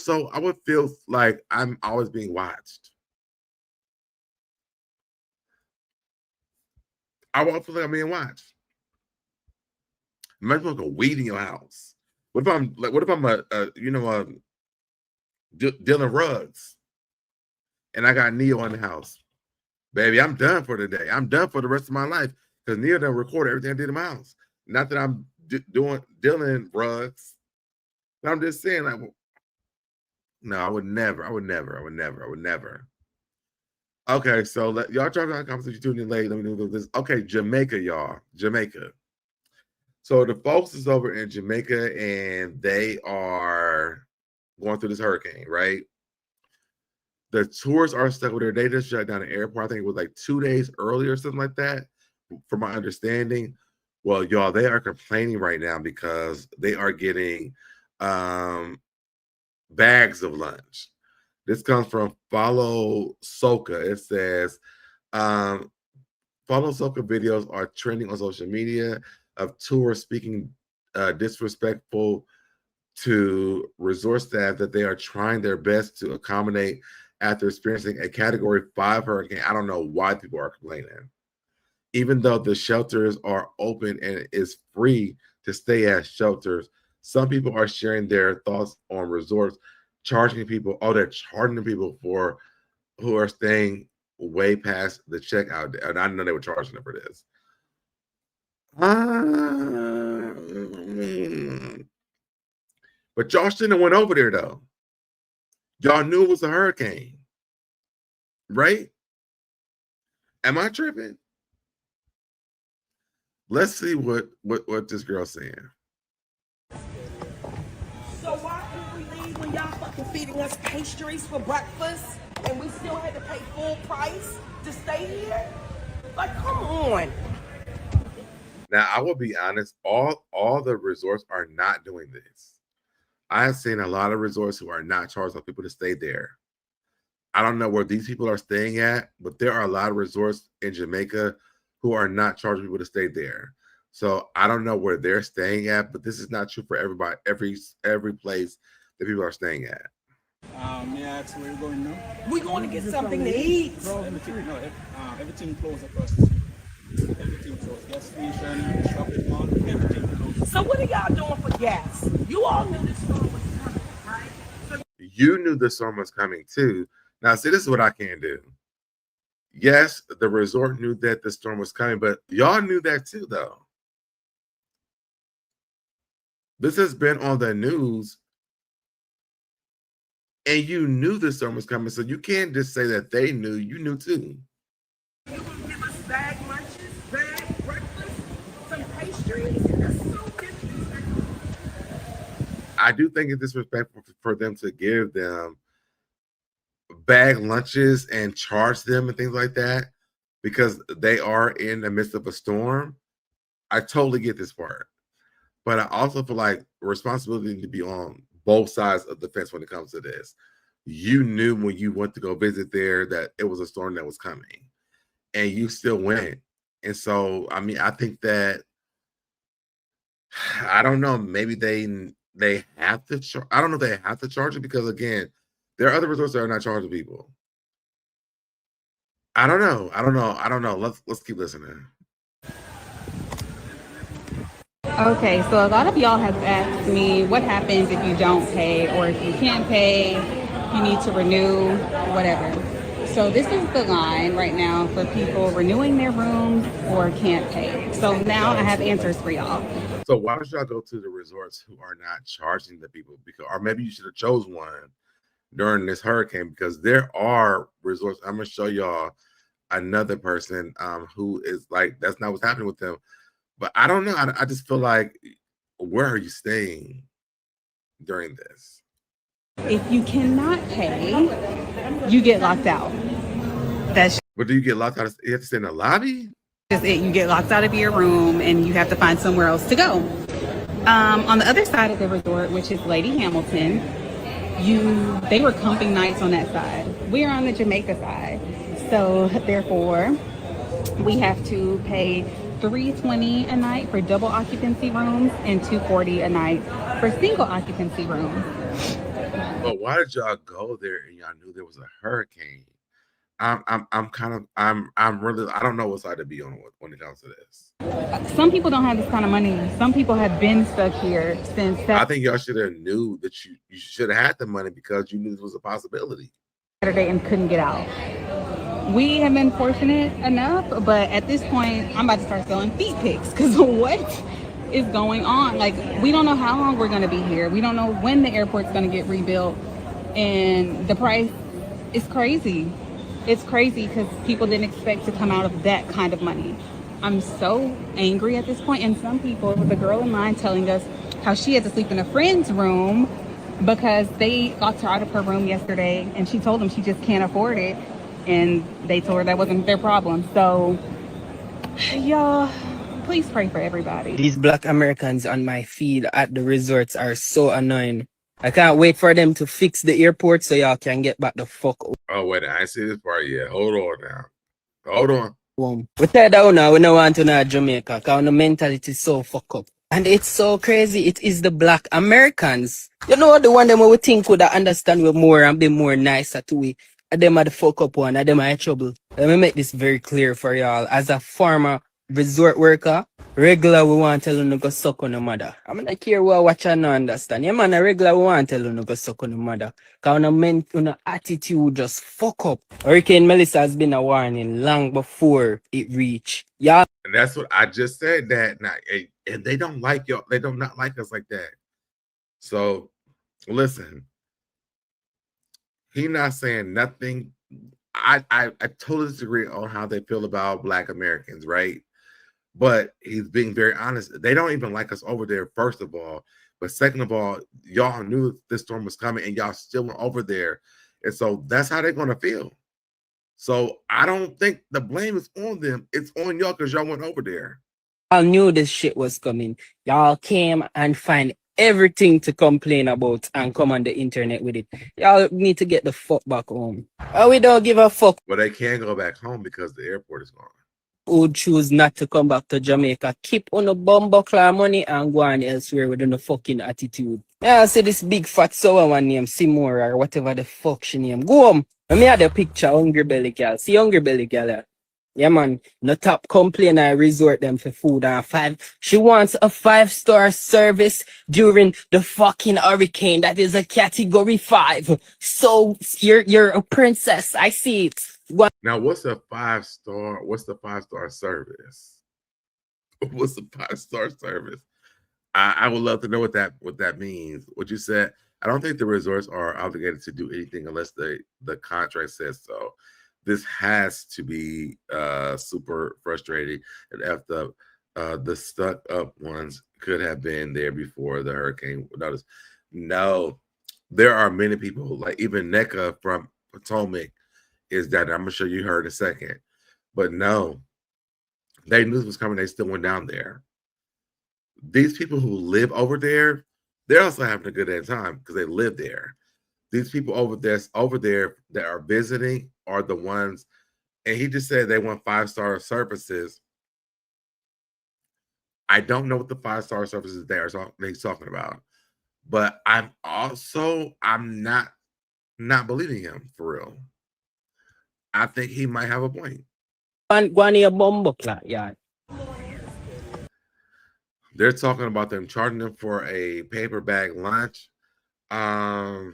like I'm always being watched. I won't feel like I'm being watched. Imagine like a weed in your house. What if I'm dealing rugs, and I got Neo in the house? Baby, I'm done for today. I'm done for the rest of my life because Neo done record everything I did in my house. Not that I'm dealing rugs, but I'm just saying like, no, I would never. Okay, so y'all drop down comments if you tuning in late. Let me know this. Okay, Jamaica, y'all. Jamaica. So the folks is over in Jamaica and they are going through this hurricane, right? The tourists are stuck with her. They just shut down the airport. I think it was like 2 days earlier or something like that, from my understanding. Well, y'all, they are complaining right now because they are getting bags of lunch. This comes from Follow Soca. It says, Follow Soca videos are trending on social media of tourists speaking disrespectful to resort staff that they are trying their best to accommodate after experiencing a Category 5 hurricane. I don't know why people are complaining. Even though the shelters are open and it is free to stay at shelters, some people are sharing their thoughts on resorts, charging people. Oh, they're charging people who are staying way past the checkout. And I didn't know they were charging them for this. But y'all shouldn't have went over there though. Y'all knew it was a hurricane, right? Am I tripping? Let's see what this girl's saying. So why couldn't we leave when y'all fucking feeding us pastries for breakfast and we still had to pay full price to stay here? Like, come on. Now, I will be honest, all the resorts are not doing this. I have seen a lot of resorts who are not charging people to stay there. I don't know where these people are staying at, but there are a lot of resorts in Jamaica who are not charging people to stay there. So I don't know where they're staying at, but this is not true for everybody, every place that people are staying at. May I ask where you're going now? We going to get something to eat. Everything closed across the street. Everything closed. Gas station, shopping mall, everything closed. So what are y'all doing for gas? You all knew this storm was coming, right? You knew the storm was coming too. Now, see, this is what I can do. Yes, the resort knew that the storm was coming, but y'all knew that too, though. This has been on the news, and you knew the storm was coming, so you can't just say that they knew. You knew too. You would give us bag lunches, bag breakfast, some pastries. That's so disrespectful. I do think it's disrespectful for them to give them bag lunches and charge them and things like that because they are in the midst of a storm. I totally get this part. But I also feel like responsibility to be on both sides of the fence when it comes to this. You knew when you went to go visit there that it was a storm that was coming, and you still went. And so, I mean, I think that, I don't know, maybe they have to, I don't know if they have to charge it because, again, there are other resorts that are not charging people. I don't know. Let's keep listening. Okay, so a lot of y'all have asked me what happens if you don't pay or if you can't pay, you need to renew, whatever. So this is the line right now for people renewing their rooms or can't pay. So now I have answers for y'all. So why don't y'all go to the resorts who are not charging the people? Because, or maybe you should have chose one during this hurricane, because there are resorts. I'm gonna show y'all another person who is like, that's not what's happening with them. But I don't know. I just feel like, where are you staying during this? If you cannot pay, you get locked out. That's But do you get locked out? You have to stay in the lobby? just it. You get locked out of your room and you have to find somewhere else to go. On the other side of the resort, which is Lady Hamilton, they were comping nights on that side. We're on the Jamaica side. So therefore, we have to pay $320 a night for double occupancy rooms and $240 a night for single occupancy rooms. But why did y'all go there and y'all knew there was a hurricane? I'm really, I don't know what side to be on when it comes to this. Some people don't have this kind of money. Some people have been stuck here since I think y'all should have knew that you should have had the money because you knew this was a possibility. Saturday and couldn't get out. We have been fortunate enough, but at this point, I'm about to start selling feet pics because what is going on? Like, we don't know how long we're going to be here. We don't know when the airport's going to get rebuilt, and the price is crazy. It's crazy because people didn't expect to come out of that kind of money. I'm so angry at this point, and some people, with a girl in mind telling us how she had to sleep in a friend's room because they locked her out of her room yesterday, and she told them she just can't afford it. And they told her that wasn't their problem. So, y'all, please pray for everybody. These black Americans on my feed at the resorts are so annoying. I can't wait for them to fix the airport so y'all can get back the fuck up. Oh, wait, I ain't see this part yet. Hold on now. Hold on. We tell that now, we don't want to know Jamaica because the mentality is so fuck up. And it's so crazy. It is the black Americans. You know, the one them we think would understand we more and be more nicer to we. And them are the fuck up one, and them are in trouble. Let me make this very clear for y'all. As a former resort worker, regular we want to tell you to go suck on the mother. I'm not care what watch and not understand. Yeah, man, a regular we want to tell you to go suck on the mother. Because on attitude just fuck up. Hurricane Melissa has been a warning long before it reached. Y'all. And that's what I just said that now. And they don't like y'all. They don't not like us like that. So listen. He not saying nothing. I totally disagree on how they feel about Black Americans, right? But he's being very honest. They don't even like us over there, first of all. But second of all, y'all knew this storm was coming and y'all still went over there. And so that's how they're going to feel. So I don't think the blame is on them. It's on y'all because y'all went over there. I knew this shit was coming. Y'all came and find everything to complain about and come on the internet with it. Y'all need to get the fuck back home. Oh, we don't give a fuck. But they can't go back home because the airport is gone. Who choose not to come back to Jamaica, keep on the bumbuckler money and go on elsewhere with no fucking attitude. Yeah, I see this big fat sour one named Simora or whatever the fuck she name. Go home. Let me have the picture, Hungry Belly Girl. See Hungry Belly Girl. Yeah, man. No top complain, I resort them for food and 5. She wants a 5-star service during the fucking hurricane. That is a category 5. So you're a princess. I see it. What? Now, what's a 5-star? What's the 5-star service? What's the 5-star service? I would love to know what that means. What you said. I don't think the resorts are obligated to do anything unless the contract says so. This has to be super frustrating. And if the stuck up ones could have been there before the hurricane. Notice, no, there are many people like even Nneka from Potomac is that I'm gonna show you her in a second. But no, they knew this was coming. They still went down there. These people who live over there, they're also having a good time because they live there. These people over there that are visiting are the ones, and he just said they want 5-star services. I don't know what the 5-star services he's talking about, but I'm not believing him for real. I think he might have a point. They're talking about them charging them for a paper bag lunch. I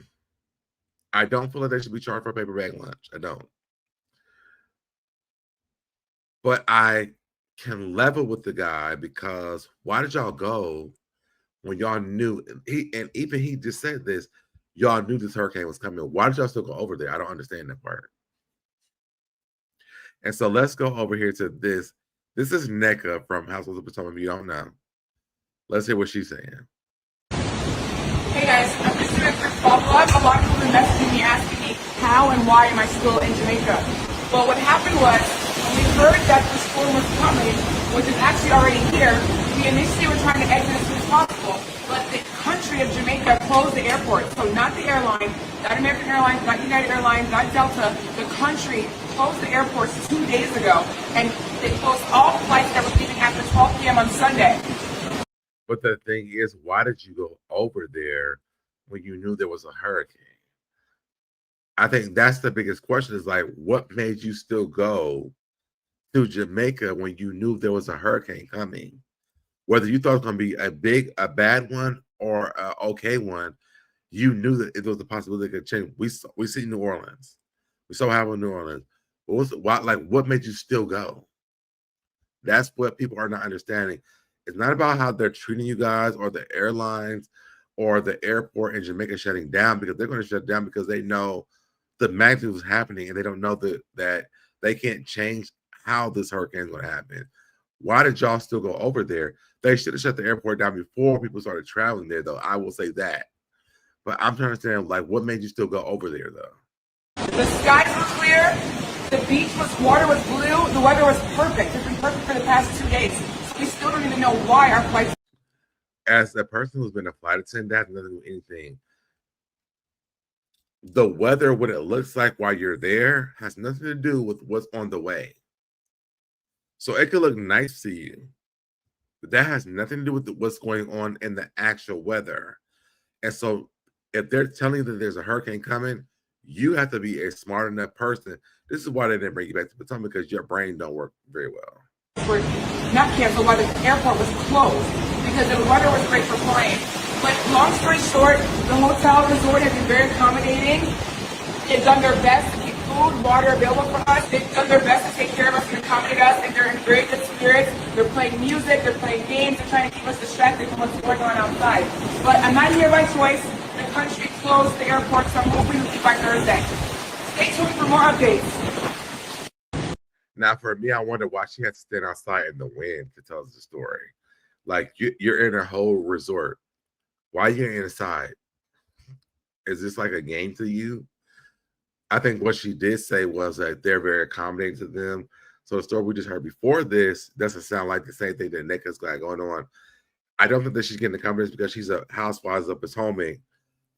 don't feel like they should be charged for a paper bag lunch. I don't. But I can level with the guy because why did y'all go when y'all knew he just said this, y'all knew this hurricane was coming. Why did y'all still go over there? I don't understand that part. And so let's go over here to this. This is Nneka from Households of Potomac. If you don't know, let's hear what she's saying. Hey guys, I'm just doing a quick follow-up. A lot of people have been messaging me asking me how and why am I still in Jamaica. Well, what happened was when we heard that the storm was coming, which is actually already here, we initially were trying to exit as soon as possible. But the country of Jamaica closed the airport. So not the airline, not American Airlines, not United Airlines, not Delta. The country closed the airports 2 days ago. And they closed all flights that were leaving after 12 p.m. on Sunday. But the thing is, why did you go over there when you knew there was a hurricane? I think that's the biggest question is like, what made you still go to Jamaica when you knew there was a hurricane coming? Whether you thought it was going to be a bad one or an okay one, you knew that it was a possibility it could change. We see New Orleans. We saw what happened in New Orleans. What made you still go? That's what people are not understanding. It's not about how they're treating you guys or the airlines or the airport in Jamaica shutting down, because they're going to shut down because they know the magnitude is happening and they don't know that they can't change how this hurricane is going to happen. Why did y'all still go over there? They should have shut the airport down before people started traveling there, though. I will say that. But I'm trying to understand, what made you still go over there, though? The skies were clear. The beach water was blue. The weather was perfect. It's been perfect for the past 2 days. So we still don't even know why our flights. As a person who's been a flight attendant, that has nothing to do with anything. The weather, what it looks like while you're there, has nothing to do with what's on the way. So it could look nice to you, but that has nothing to do with what's going on in the actual weather. And so if they're telling you that there's a hurricane coming, you have to be a smart enough person. This is why they didn't bring you back to Potomac, because your brain don't work very well. Were not canceled while the airport was closed because the weather was great for flying. But long story short, the hotel resort has been very accommodating. They've done their best to keep food, water available for us. They've done their best to take care of us and accommodate us, and they're in very good spirits. They're playing music, they're playing games, they're trying to keep us distracted from what's going on outside. But I'm not here by choice. The country closed the airport, so I'm hoping to leave by Thursday. Stay tuned for more updates. Now, for me, I wonder why she had to stand outside in the wind to tell us the story. Like, you're in a whole resort. Why are you inside? Is this like a game to you? I think what she did say was that they're very accommodating to them. So the story we just heard before this doesn't sound like the same thing that Nneka's got going on. I don't think that she's getting the confidence because she's a housewife up as homie.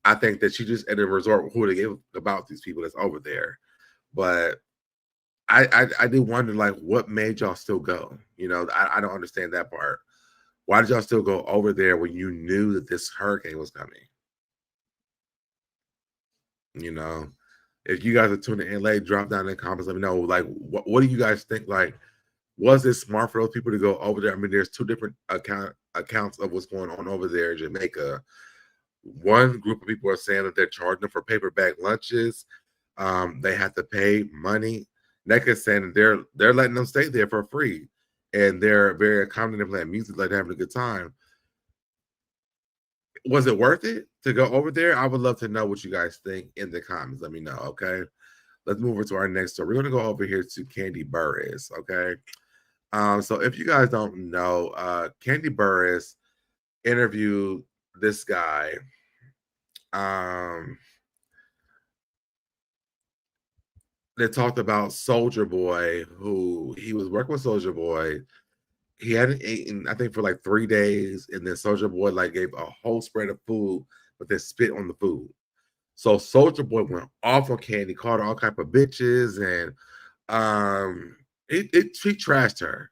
I think that she just at a resort who to give about these people that's over there. But I do wonder, like, what made y'all still go? You know, I don't understand that part. Why did y'all still go over there when you knew that this hurricane was coming? You know, if you guys are tuning in late, drop down in the comments. Let me know, like, what do you guys think? Like, was it smart for those people to go over there? I mean, there's two different accounts of what's going on over there in Jamaica. One group of people are saying that they're charging them for paper bag lunches. They have to pay money. Nneka is saying that they're letting them stay there for free, and they're very accommodating, playing music, like they're having a good time. Was it worth it to go over there? I would love to know what you guys think in the comments. Let me know, okay? Let's move over to our next story. We're going to go over here to Kandi Burruss, okay? So if you guys don't know, Kandi Burruss interviewed this guy. They talked about Soulja Boy, who he was working with Soulja Boy. He hadn't eaten, I think, for like 3 days, and then Soulja Boy like gave a whole spread of food, but then spit on the food. So Soulja Boy went off on Kandi, called her all type of bitches, and he trashed her.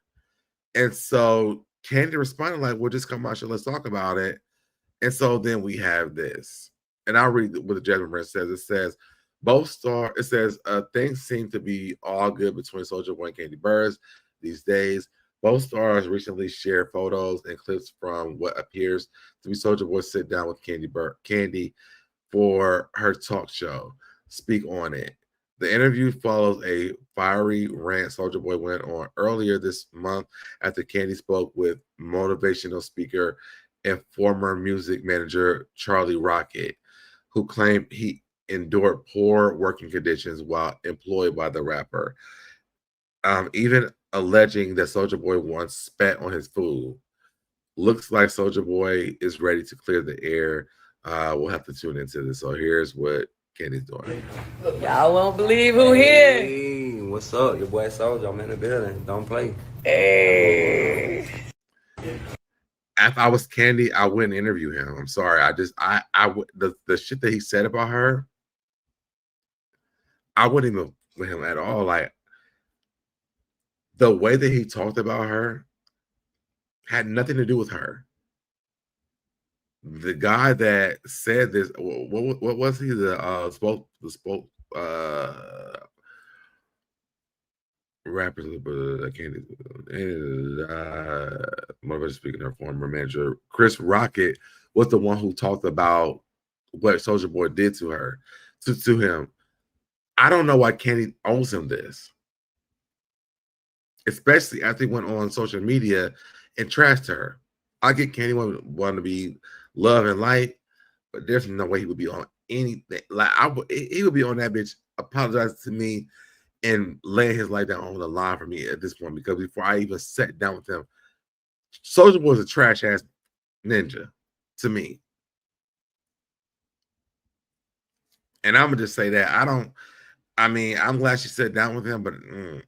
And so Kandi responded like, "Well, just come out here, let's talk about it." And so then we have this, and I'll read what the judgment says. It says, things seem to be all good between Soulja Boy and Kandi Burruss these days. Both stars recently shared photos and clips from what appears to be Soulja Boy's sit down with Kandi for her talk show, Speak On It. The interview follows a fiery rant Soulja Boy went on earlier this month after Kandi spoke with motivational speaker and former music manager Charlie Rocket, who claimed he endured poor working conditions while employed by the rapper. Even alleging that Soulja Boy once spat on his food. Looks like Soulja Boy is ready to clear the air. We'll have to tune into this. So here's what Kandi's doing. Y'all won't believe who here. Hey, what's up? Your boy Soulja. I'm in the building. Don't play. Hey. If I was Kandi, I wouldn't interview him. I'm sorry. The shit that he said about her, I wouldn't even with him at all. Like, the way that he talked about her had nothing to do with her. The guy that said this, what was he? The rappers, motivational speaking, their former manager Chris Rocket was the one who talked about what Soulja Boy did to her, to him. I don't know why Kandi owes him this, especially after he went on social media and trashed her. I get Kandi want to be love and light, but there's no way he would be on anything. Like, he would be on that bitch apologizing to me and laying his life down on the line for me at this point, because before I even sat down with him, Soulja Boy was a trash ass ninja to me. And I'm gonna just say that I'm glad she sat down with him, but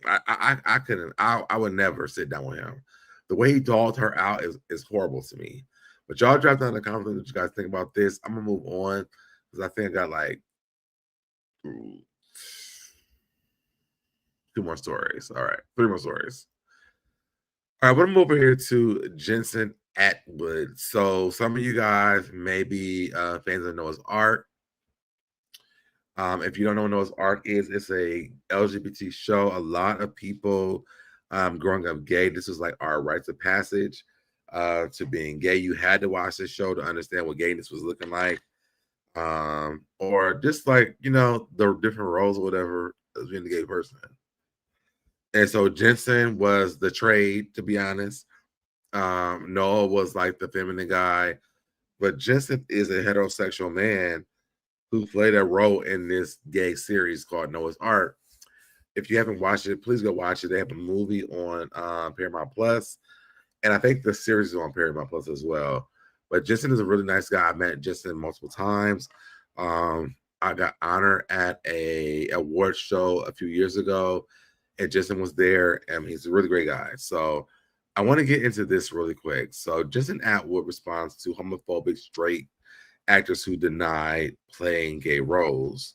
I couldn't. I would never sit down with him. The way he dogged her out is horrible to me. But y'all drop down in the comments what you guys think about this. I'm gonna move on because I think I got like 2 more stories. All right, 3 more stories. All right, we're gonna move over here to Jensen Atwood. So some of you guys may be fans of Noah's Ark. If you don't know what Noah's Ark is, it's a LGBT show. A lot of people growing up gay, this was like our rites of passage to being gay. You had to watch this show to understand what gayness was looking like, or just like, you know, the different roles or whatever as being a gay person. And so Jensen was the trade, to be honest. Noah was like the feminine guy, but Jensen is a heterosexual man who played a role in this gay series called Noah's Ark. if you haven't watched it, please go watch it. They have a movie on Paramount Plus, and I think the series is on Paramount Plus as well. But Jensen is a really nice guy. I met Jensen multiple times. I got honored at a award show a few years ago, and Jensen was there, and he's a really great guy. So I want to get into this really quick. So Jensen Atwood responds to homophobic straight actors who denied playing gay roles.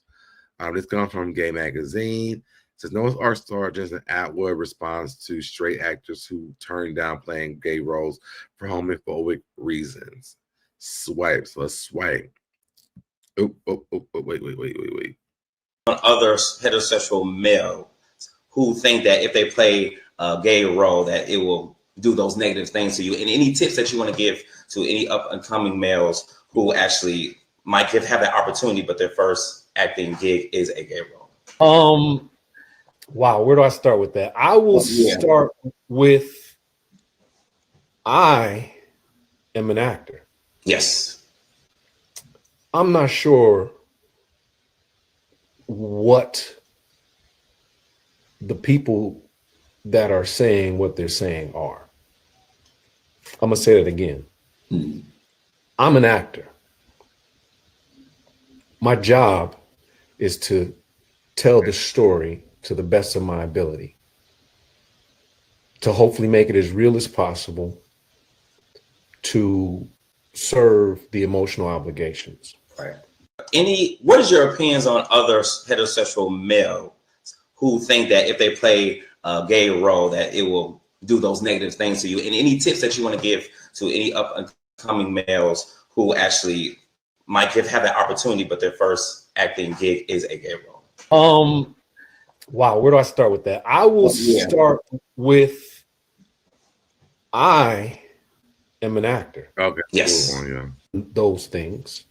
This comes from Gay Magazine. It says Noah's Ark star Jensen Atwood responds to straight actors who turned down playing gay roles for homophobic reasons. Swipe. So let's swipe. Wait. Other heterosexual male who think that if they play a gay role that it will do those negative things to you, and any tips that you want to give to any up and coming males who actually might have that opportunity, but their first acting gig is a gay role. Wow, where do I start with that? I will start with I am an actor. Yes. I'm not sure what the people that are saying what they're saying are. I'm gonna say that again. I'm an actor. My job is to tell the story to the best of my ability, to hopefully make it as real as possible, to serve the emotional obligations. Right. What is your opinions on other heterosexual male who think that if they play a gay role that it will do those negative things to you, and any tips that you want to give to any up and coming males who actually might have that opportunity, but their first acting gig is a gay role? Wow, where do I start with that? I will start with I am an actor. Okay. Yes. Those things.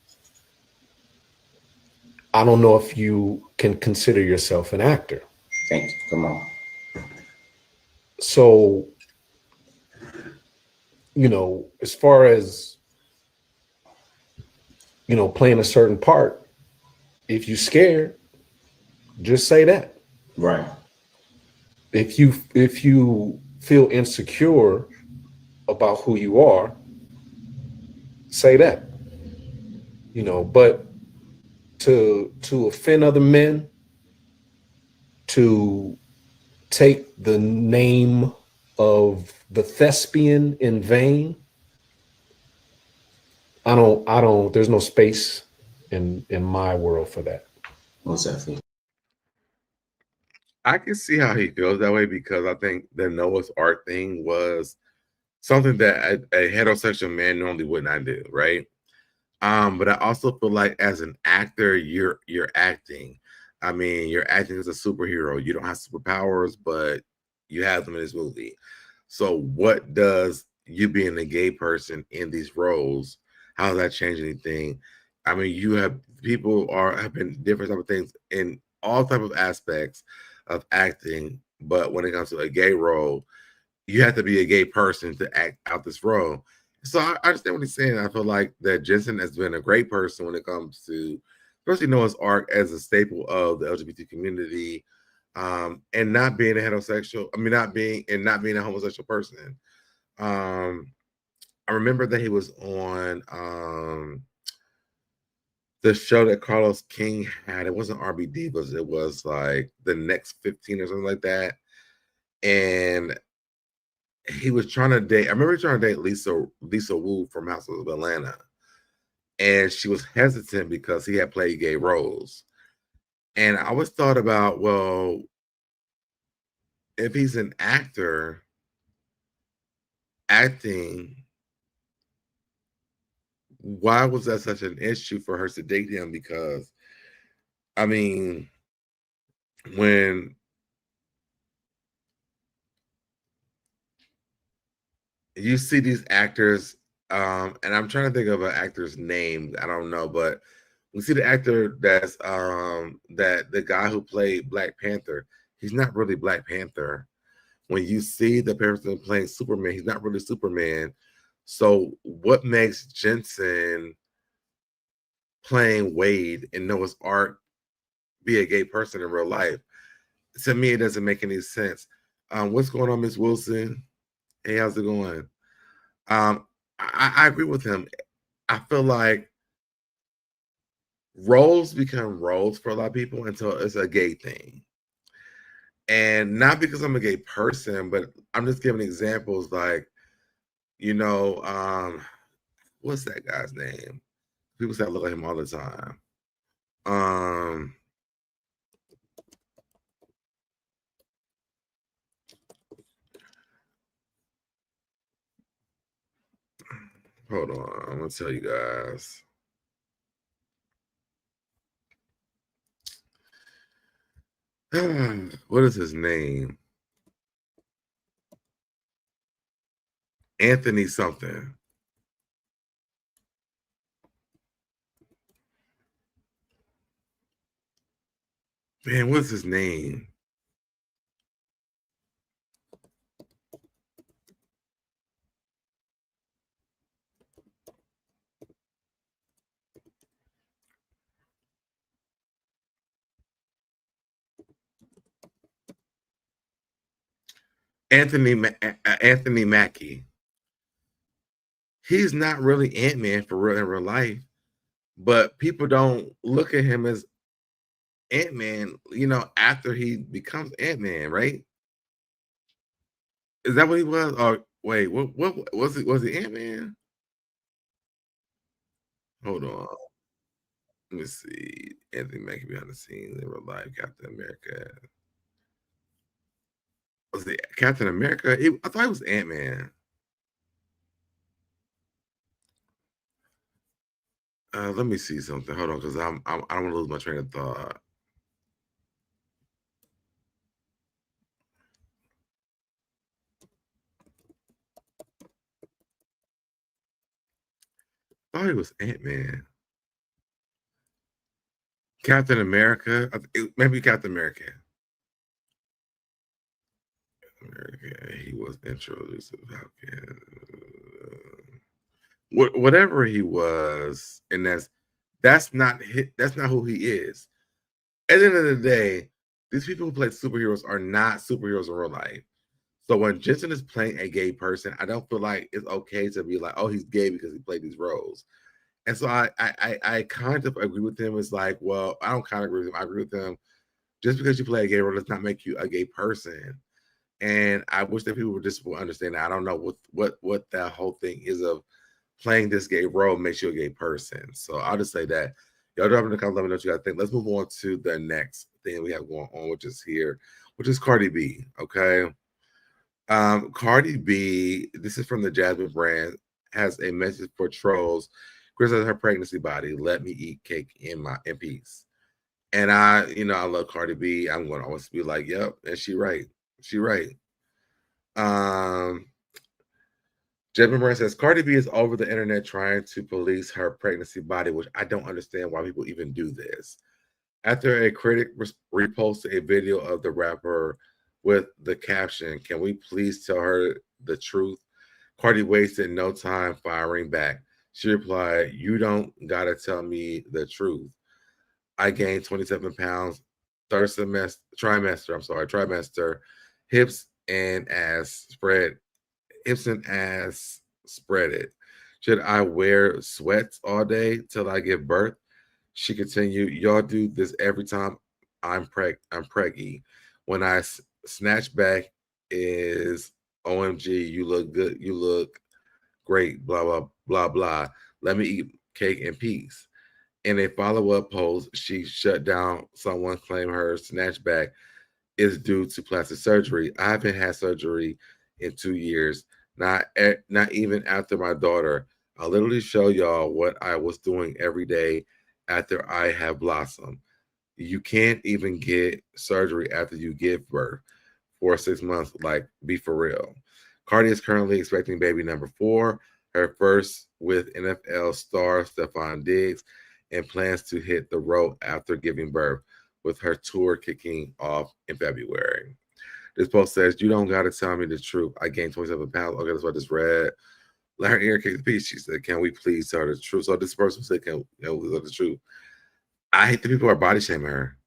I don't know if you can consider yourself an actor. Thank you. Come on. So, as far as, playing a certain part, if you're scared, just say that. Right. If you feel insecure about who you are, say that. But to offend other men, to take the name of the thespian in vain, I don't, there's no space in my world for that. What's that for? I can see how he feels that way, because I think the Noah's Ark thing was something that a heterosexual man normally would not do, right? But I also feel like as an actor, you're acting. I mean, you're acting as a superhero. You don't have superpowers, but you have them in this movie. So what does you being a gay person in these roles, how does that change anything? I mean, you have have been different type of things in all type of aspects of acting, but when it comes to a gay role, you have to be a gay person to act out this role. So I understand what he's saying. I feel like that Jensen has been a great person when it comes to, especially Noah's Ark as a staple of the LGBT community, and not being a heterosexual. I mean, not being a homosexual person. I remember that he was on the show that Carlos King had. It wasn't RB Divas. It was like The Next 15 or something like that. And he was trying to date. I remember trying to date Lisa Wu from House of Atlanta, and she was hesitant because he had played gay roles. And I always thought about, well, if he's an actor, acting, why was that such an issue for her to date him? Because, I mean, when you see these actors, and I'm trying to think of an actor's name, I don't know, but we see the actor that's that the guy who played Black Panther, he's not really Black Panther. When you see the person playing Superman, he's not really Superman. So what makes Jensen playing Wade in Noah's Ark be a gay person in real life? to me, it doesn't make any sense. What's going on, Miss Wilson? Hey, how's it going? I agree with him. I feel like roles become roles for a lot of people until it's a gay thing. And not because I'm a gay person, but I'm just giving examples like, you know, what's that guy's name? People say I look like him all the time. Hold on, I'm gonna tell you guys. What is his name? Anthony something. Man, what's his name? Anthony Mackie. He's not really Ant-Man for real in real life, but people don't look at him as Ant-Man, you know, after he becomes Ant-Man, right? Is that what he was? Or wait, what was he? Was he Ant-Man? Hold on. Let me see. Anthony Mackie behind the scenes in real life, Captain America. Was it Captain America? I thought it was Ant-Man. Let me see something. Hold on, because I don't want to lose my train of thought. I thought it was Ant-Man. Captain America. Maybe Captain America. He was introduced to Falcon. Whatever he was, and that's not who he is. At the end of the day, these people who play superheroes are not superheroes in real life. So when Jensen is playing a gay person, I don't feel like it's okay to be like, oh, he's gay because he played these roles. And so I kind of agree with him. It's like, well, I don't kind of agree with him. I agree with him. Just because you play a gay role does not make you a gay person. And I wish that people would just understand that. I don't know what that whole thing is of playing this gay role makes you a gay person. So I'll just say that. Y'all drop in the comments, let me know what you guys think. Let's move on to the next thing we have going on, which is Cardi B. Okay. Cardi B, this is from the Jasmine brand, has a message for trolls. Criticizing her pregnancy body. Let me eat cake in peace. And I love Cardi B. I'm going to always be like, yep, and she right. She right. Jasmine Brand says Cardi B is over the internet trying to police her pregnancy body, which I don't understand why people even do this. After a critic reposted a video of the rapper with the caption, "Can we please tell her the truth?" Cardi wasted no time firing back. She replied, "You don't gotta tell me the truth. I gained 27 pounds trimester, hips and ass spread it. Should I wear sweats all day till I give birth?" She continued, "Y'all do this every time I'm preggy. When I snatch back is OMG, you look good, you look great, blah, blah, blah, blah. Let me eat cake in peace." In a follow-up post, she shut down someone claimed her snatchback is due to plastic surgery. I haven't had surgery in 2 years, not even after my daughter. I'll literally show y'all what I was doing every day after I have blossomed. You can't even get surgery after you give birth for 6 months. Like, be for real. Cardi is currently expecting baby number 4, her first with NFL star Stephon Diggs, and plans to hit the road after giving birth, with her tour kicking off in February. This post says, "You don't got to tell me the truth. I gained 27 pounds. Okay, that's what I just read. Let her ear kick the piece." She said, "Can we please tell her the truth?" So this person said, "Can we tell the truth?" I hate the people who are body shaming her.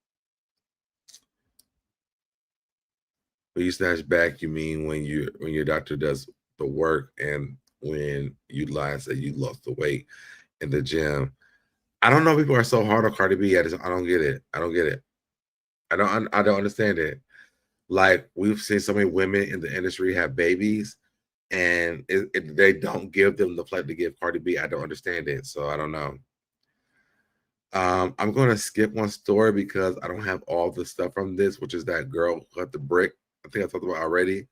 When you snatch back, you mean when your doctor does the work, and when you lie and say you lost the weight in the gym. I don't know. People are so hard on Cardi B. I don't get it. I don't get it. I don't understand it. Like, we've seen so many women in the industry have babies, and they don't give them the plate to give Cardi B. I don't understand it. So I don't know. I'm going to skip one story because I don't have all the stuff from this, which is that girl who cut the brick. I think I talked about already.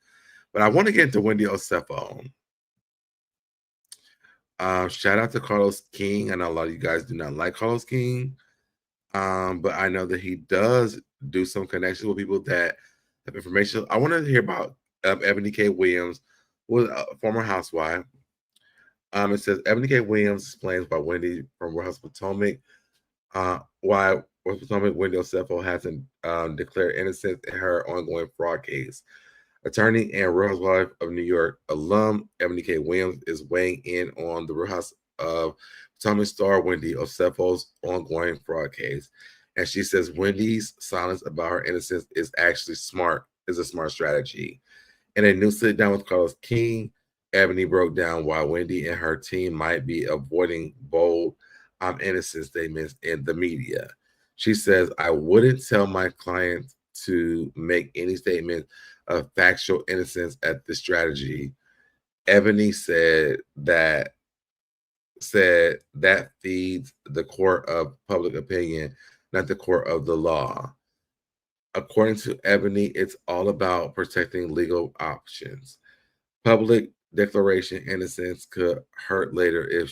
But I want to get into Wendy Osefo. Shout out to Carlos King. I know a lot of you guys do not like Carlos King. But I know that he does do some connections with people that have information. I want to hear about Ebony K. Williams, who was a former housewife. It says Ebony K. Williams explains why Wendy from Roda Potomac, why Roda Potomac Wendy Osefo hasn't declared innocence in her ongoing fraud case. Attorney and Real Housewife of New York alum Ebony K. Williams is weighing in on the Real House of Potomac star Wendy Osefo's ongoing fraud case. And she says Wendy's silence about her innocence is actually a smart strategy. In a new sit down with Carlos King, Ebony broke down why Wendy and her team might be avoiding bold "I'm innocent" statements in the media. She says, I wouldn't tell my clients to make any statement of factual innocence at this strategy. Ebony said that feeds the court of public opinion, not the court of the law. According to Ebony, it's all about protecting legal options. Public declaration innocence could hurt later if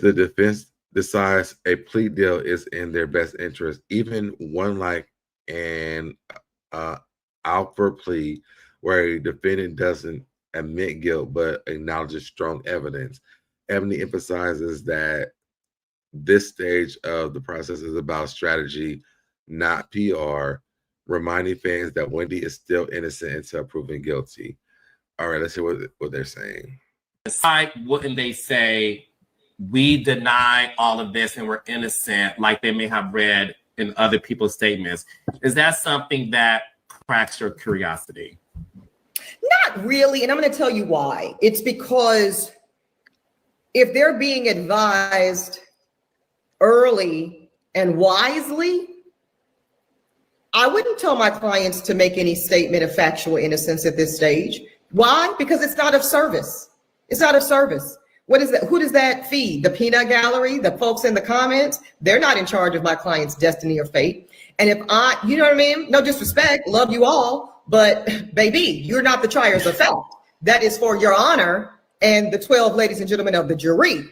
the defense decides a plea deal is in their best interest, even one like an Alford plea where a defendant doesn't admit guilt but acknowledges strong evidence. Ebony emphasizes that this stage of the process is about strategy, not PR, reminding fans that Wendy is still innocent until proven guilty. All right, let's hear what they're saying. Why wouldn't they say, we deny all of this and we're innocent, like they may have read in other people's statements? Is that something that cracks your curiosity? Not really, and I'm going to tell you why. It's because if they're being advised early and wisely, I wouldn't tell my clients to make any statement of factual innocence at this stage. Why? Because it's not of service. It's not of service. What is that? Who does that feed? The peanut gallery, the folks in the comments? They're not in charge of my client's destiny or fate. And if you know what I mean? No disrespect, love you all, but baby, you're not the triers of fact. That is for your honor and the 12 ladies and gentlemen of the jury.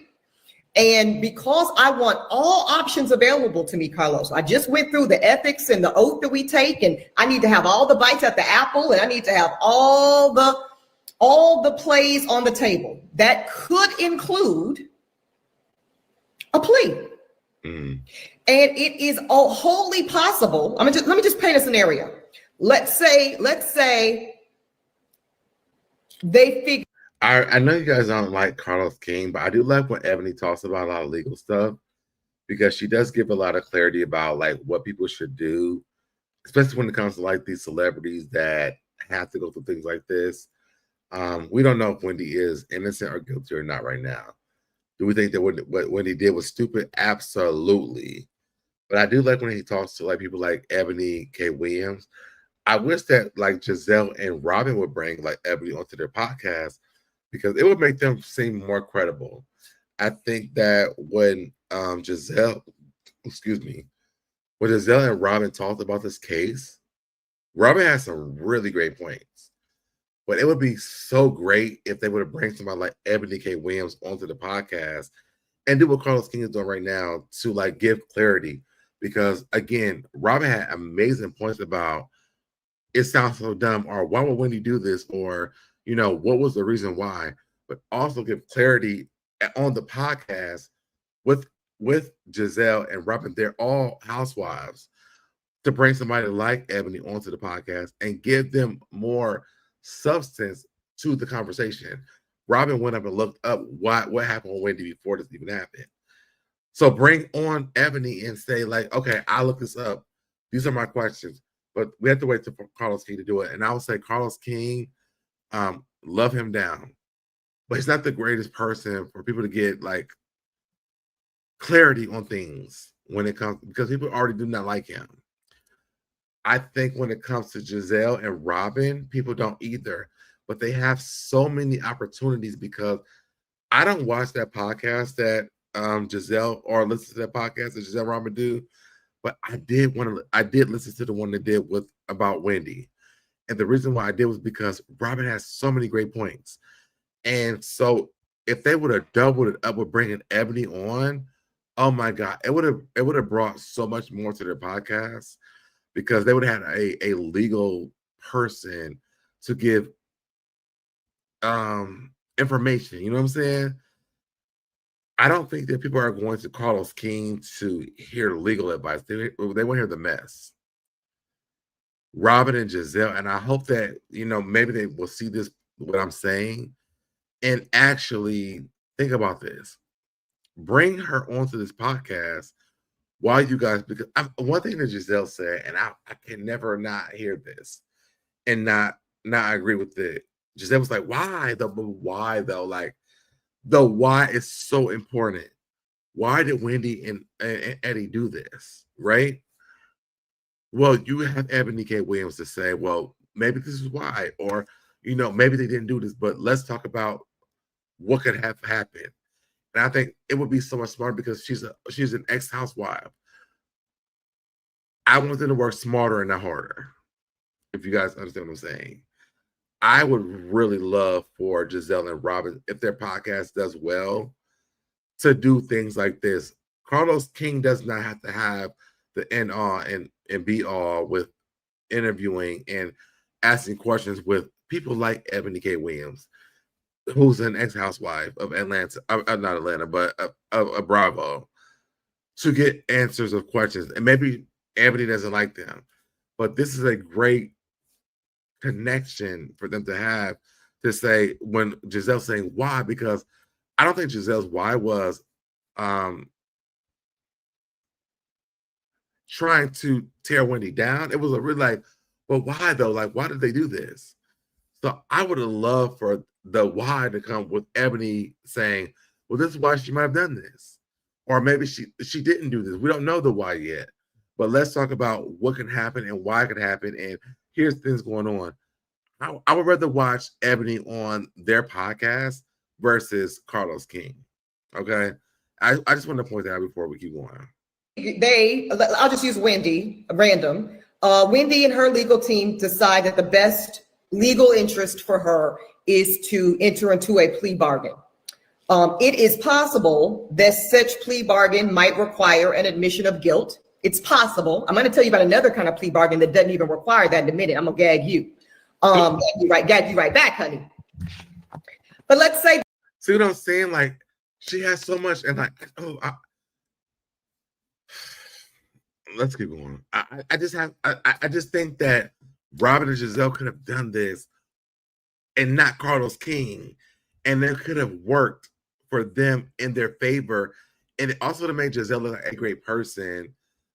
And because I want all options available to me, Carlos, I just went through the ethics and the oath that we take, and I need to have all the bites at the apple, and I need to have all the plays on the table. That could include a plea. And it is wholly possible. Let me just paint a scenario. Let's say they figure. I know you guys don't like Carlos King, but I do like when Ebony talks about a lot of legal stuff, because she does give a lot of clarity about like what people should do, especially when it comes to like these celebrities that have to go through things like this. We don't know if Wendy is innocent or guilty or not right now. Do we think that what Wendy did was stupid? Absolutely. But I do like when he talks to like people like Ebony K. Williams. I wish that like Giselle and Robin would bring like Ebony onto their podcast, because it would make them seem more credible. I think that when Giselle and Robin talked about this case, Robin has some really great points. But it would be so great if they would have bring somebody like Ebony K. Williams onto the podcast and do what Carlos King is doing right now to like give clarity. Because again, Robin had amazing points about it sounds so dumb, or why would Wendy do this, or what was the reason why, but also give clarity on the podcast with Giselle and Robin. They're all housewives, to bring somebody like Ebony onto the podcast and give them more substance to the conversation. Robin went up and looked up what happened with Wendy before this even happened. So bring on Ebony and say, like, okay, I'll look this up. These are my questions. But we have to wait for Carlos King to do it. And I would say Carlos King, love him down. But he's not the greatest person for people to get like clarity on things when it comes, because people already do not like him. I think when it comes to Giselle and Robin, people don't either. But they have so many opportunities because I don't watch that podcast that Giselle, or listen to that podcast that Giselle and Robin do. But I did listen to the one they did with about Wendy. And the reason why I did was because Robin has so many great points. And so if they would have doubled it up with bringing Ebony on, oh my God, it would have brought so much more to their podcast, because they would have had a legal person to give information. You know what I'm saying? I don't think that people are going to Carlos King to hear legal advice. They want to hear the mess. Robin and Giselle, and I hope that, you know, maybe they will see this, what I'm saying, and actually think about this. Bring her onto this podcast while you guys, because one thing that Giselle said, and I can never not hear this and not agree with it. Giselle was like, why though? Like, the why is so important. Why did Wendy and Eddie do this, right? Well, you have Ebony K. Williams to say, well, maybe this is why, or, you know, maybe they didn't do this, but let's talk about what could have happened. And I think it would be so much smarter, because she's an ex-housewife. I want them to work smarter and not harder, if you guys understand what I'm saying. I would really love for Giselle and Robin, if their podcast does well, to do things like this. Carlos King does not have to have the end all and be all with interviewing and asking questions with people like Ebony K. Williams, who's an ex-housewife of Atlanta, not Atlanta, but of Bravo, to get answers of questions. And maybe Ebony doesn't like them, but this is a great connection for them to have, to say, when Giselle's saying why, because I don't think Giselle's why was trying to tear Wendy down. It was a really like, but why though? Like, why did they do this? So I would have loved for the why to come with Ebony saying, well, this is why she might have done this. Or maybe she didn't do this. We don't know the why yet. But let's talk about what can happen and why it could happen. And here's things going on. I would rather watch Ebony on their podcast versus Carlos King. Okay? I just want to point that out before we keep going. I'll just use Wendy, random. Wendy and her legal team decide that the best legal interest for her is to enter into a plea bargain. It is possible that such plea bargain might require an admission of guilt. It's possible. I'm going to tell you about another kind of plea bargain that doesn't even require that in a minute. I'm going to gag you. Gag you right back, honey. But let's say. See what I'm saying? Like, she has so much, and like, let's keep going. I just think that Robin and Giselle could have done this and not Carlos King, and it could have worked for them in their favor. And it also to make Giselle look like a great person,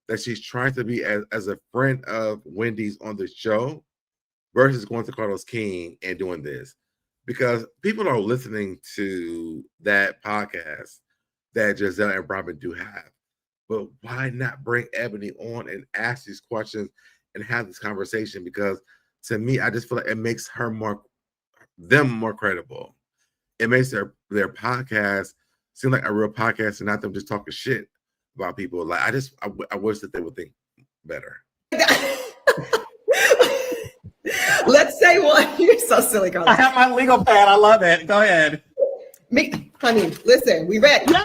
that she's trying to be as a friend of Wendy's on the show, versus going to Carlos King and doing this. Because people are listening to that podcast that Giselle and Robin do have. But why not bring Ebony on and ask these questions and have this conversation? Because to me, I just feel like it makes them more credible. It makes their podcast seem like a real podcast and not them just talking shit about people. Like, I wish that they would think better. Let's say one. You're so silly, Carlos. I have my legal pad. I love it. Go ahead. Honey, listen, we ready. So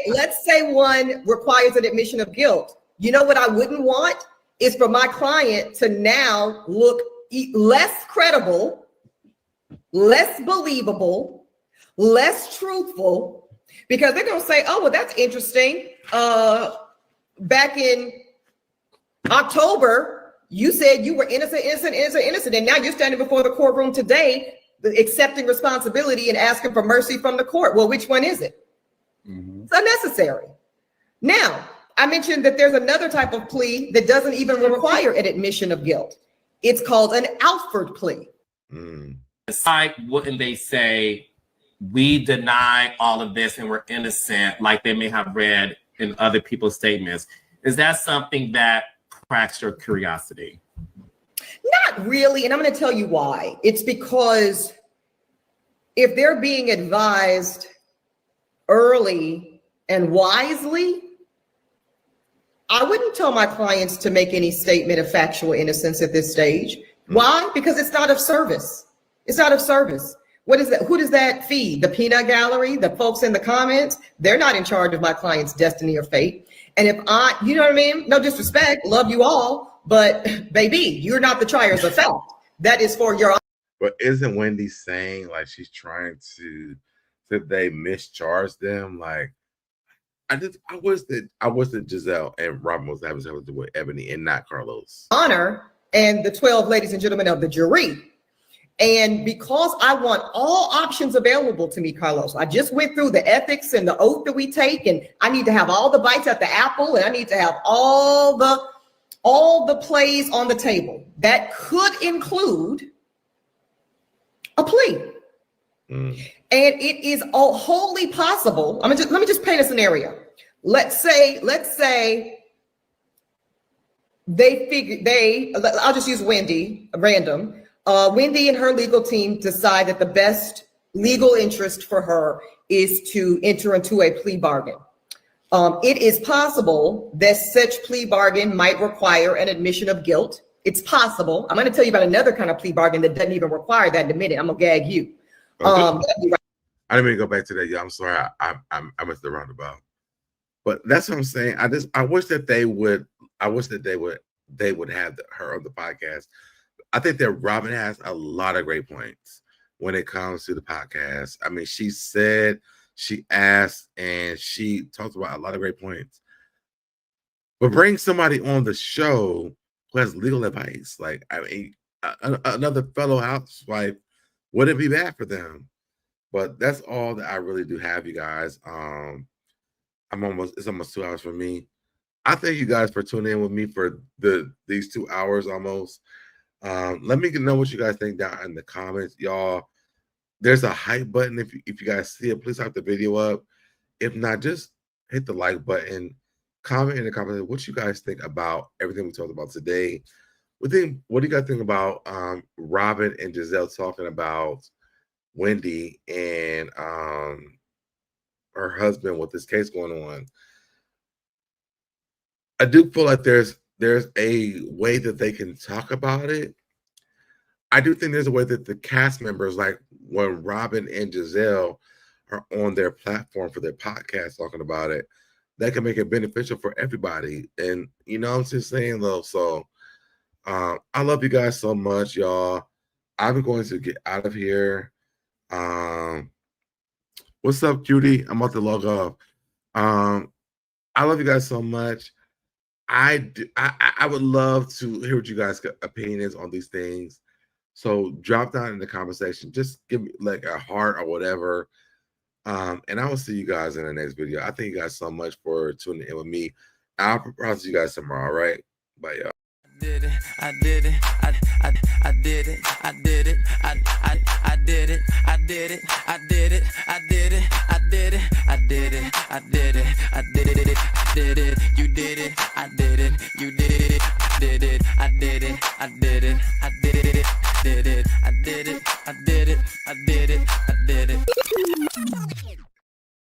let's say one requires an admission of guilt. You know what I wouldn't want is for my client to now look less credible, less believable, less truthful, because they're going to say, oh, well, that's interesting. Back in October, you said you were innocent, and now you're standing before the courtroom today accepting responsibility and asking for mercy from the court. Well, which one is it? It's unnecessary. Now, I mentioned that there's another type of plea that doesn't even require an admission of guilt. It's called an Alford plea. It's like, wouldn't they say, we deny all of this and we're innocent, like they may have read in other people's statements? Is that something that cracks your curiosity? Not really, and I'm going to tell you why. It's because if they're being advised early and wisely, I wouldn't tell my clients to make any statement of factual innocence at this stage. Why? Because it's not of service. It's not of service. What is that? Who does that feed? The peanut gallery, the folks in the comments? They're not in charge of my client's destiny or fate. And if I, you know what I mean? No disrespect, love you all, but baby, you're not the triers of fact. That is for your. But isn't Wendy saying like she's trying to that they mischarge them? Like, I wish that Zelle and Robin was having something to do with Ebony and not Carlos. Honor and the 12 ladies and gentlemen of the jury. And because I want all options available to me, Carlos, I just went through the ethics and the oath that we take, and I need to have all the bites at the apple, and I need to have all the plays on the table. That could include a plea. And it is all wholly possible. Let me just paint a scenario. Let's say I'll just use Wendy, random. Wendy and her legal team decide that the best legal interest for her is to enter into a plea bargain. It is possible that such plea bargain might require an admission of guilt. It's possible. I'm going to tell you about another kind of plea bargain that doesn't even require that in a minute. I'm going to gag you. Okay. I didn't mean to go back to that. Yeah, I'm sorry. I missed the roundabout. But that's what I'm saying. I wish that they would have her on the podcast. I think that Robin has a lot of great points when it comes to the podcast. I mean, she said, she asked, and she talked about a lot of great points. But bring somebody on the show who has legal advice. Like, I mean, another fellow housewife wouldn't be bad for them. But that's all that I really do have, you guys. It's almost 2 hours for me. I thank you guys for tuning in with me for these 2 hours almost. Let me know what you guys think down in the comments, y'all. There's a hype button. If you guys see it, please hype the video up. If not, just hit the like button. Comment in the comments what you guys think about everything we talked about today. What do you guys think about Robin and Giselle talking about Wendy and her husband with this case going on? I do feel like there's a way that they can talk about it. I do think there's a way that the cast members, like when Robin and Giselle are on their platform for their podcast talking about it, that can make it beneficial for everybody. And you know, I'm just saying though. So I love you guys so much, y'all. I'm going to get out of here. What's up, Judy? I'm about to log off. I love you guys so much. I would love to hear what you guys' opinion is on these things. So drop down in the conversation. Just give me like a heart or whatever. And I will see you guys in the next video. I thank you guys so much for tuning in with me. I'll probably see you guys tomorrow. All right. Bye, y'all. I did it, I did it, I did it, I did it, I did it, I did it, I did it, I did it, I did it, I did it, I did it, did it, you did it, I did it, you did it, I did it, I did it, I did it, I did it, I did it, I did it, I did it, I did it, I did it.